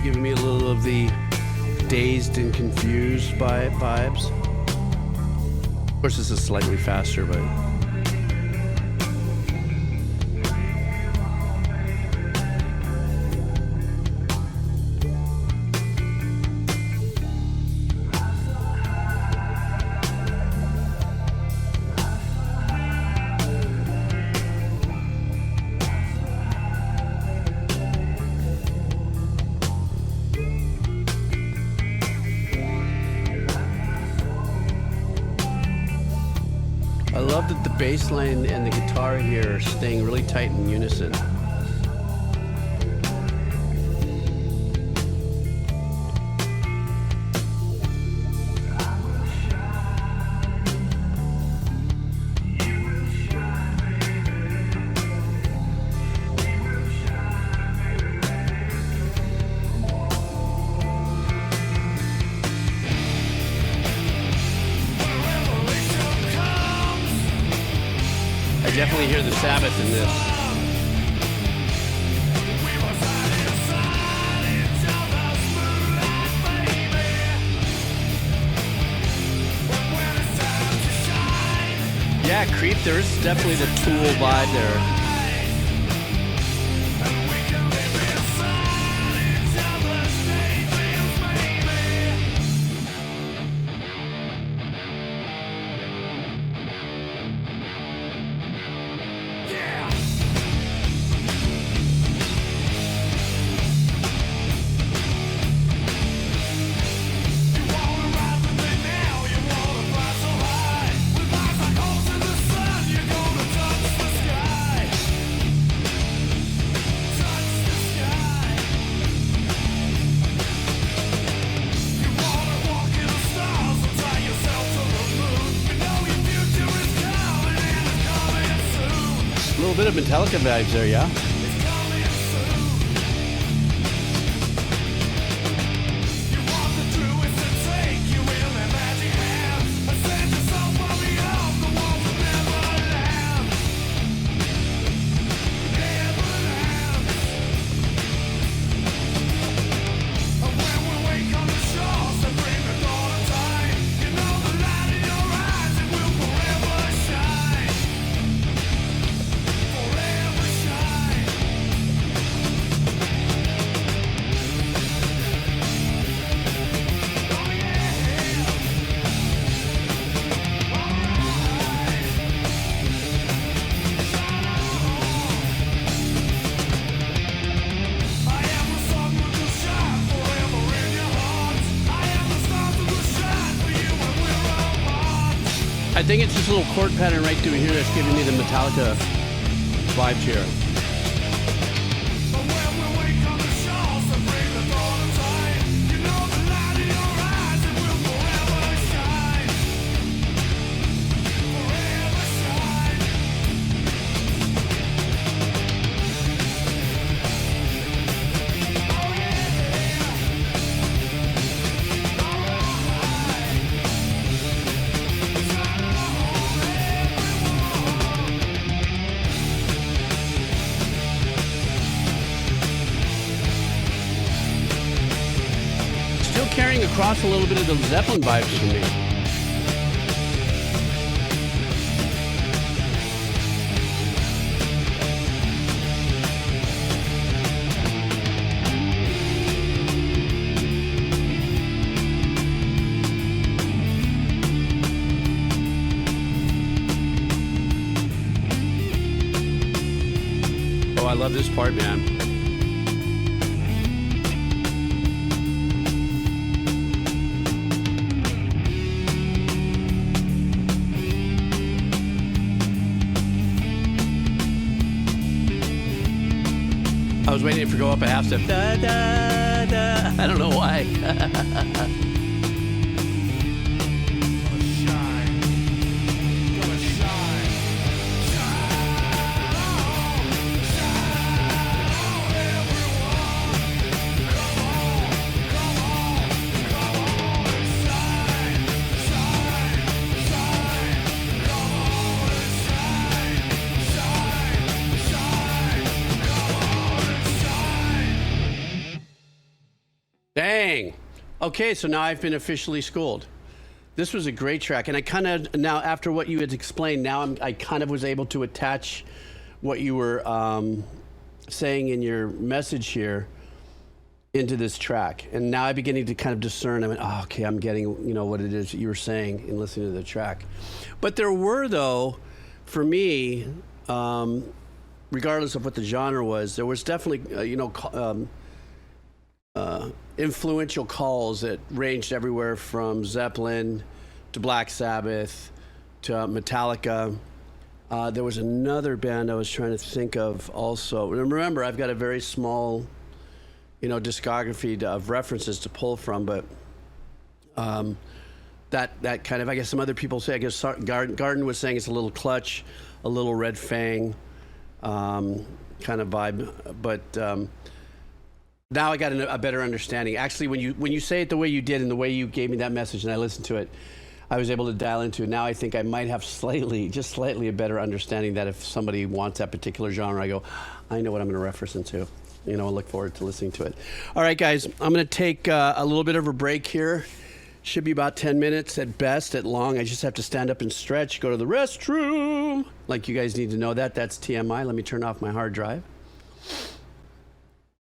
Giving me a little of the Dazed and Confused by vibes. Of course, this is slightly faster, but I love that the bass line and the guitar here are staying really tight in unison. I definitely hear the Sabbath in this. Yeah, Creep, there's definitely the Tool vibe there. bit of Metallica vibes there, yeah? I think it's this little chord pattern right through here that's giving me the Metallica vibes here. Carrying across a little bit of the Zeppelin vibes for me. Oh, I love this part, man. I was waiting for it to go up a half step. Da, da, da. I don't know why. Dang. Okay, so now I've been officially schooled. This was a great track, and I kind of, now after what you had explained, now I kind of was able to attach what you were saying in your message here into this track. And now I'm beginning to kind of discern, I mean, oh, okay, I'm getting, you know, what it is that you were saying in listening to the track. But there were, though, for me, regardless of what the genre was, there was definitely, you know, influential calls that ranged everywhere from Zeppelin to Black Sabbath to Metallica. There was another band I was trying to think of also. Remember, I've got a very small, you know, discography of references to pull from, but that kind of, I guess some other people say, I guess Garden was saying it's a little Clutch, a little Red Fang kind of vibe, but now I got a better understanding. Actually, when you say it the way you did and the way you gave me that message and I listened to it, I was able to dial into it. Now I think I might have just slightly a better understanding that if somebody wants that particular genre, I go, I know what I'm going to reference into. You know, I look forward to listening to it. All right, guys, I'm going to take a little bit of a break here. Should be about 10 minutes at best. At long, I just have to stand up and stretch, go to the restroom. Like you guys need to know that. That's TMI. Let me turn off my hard drive.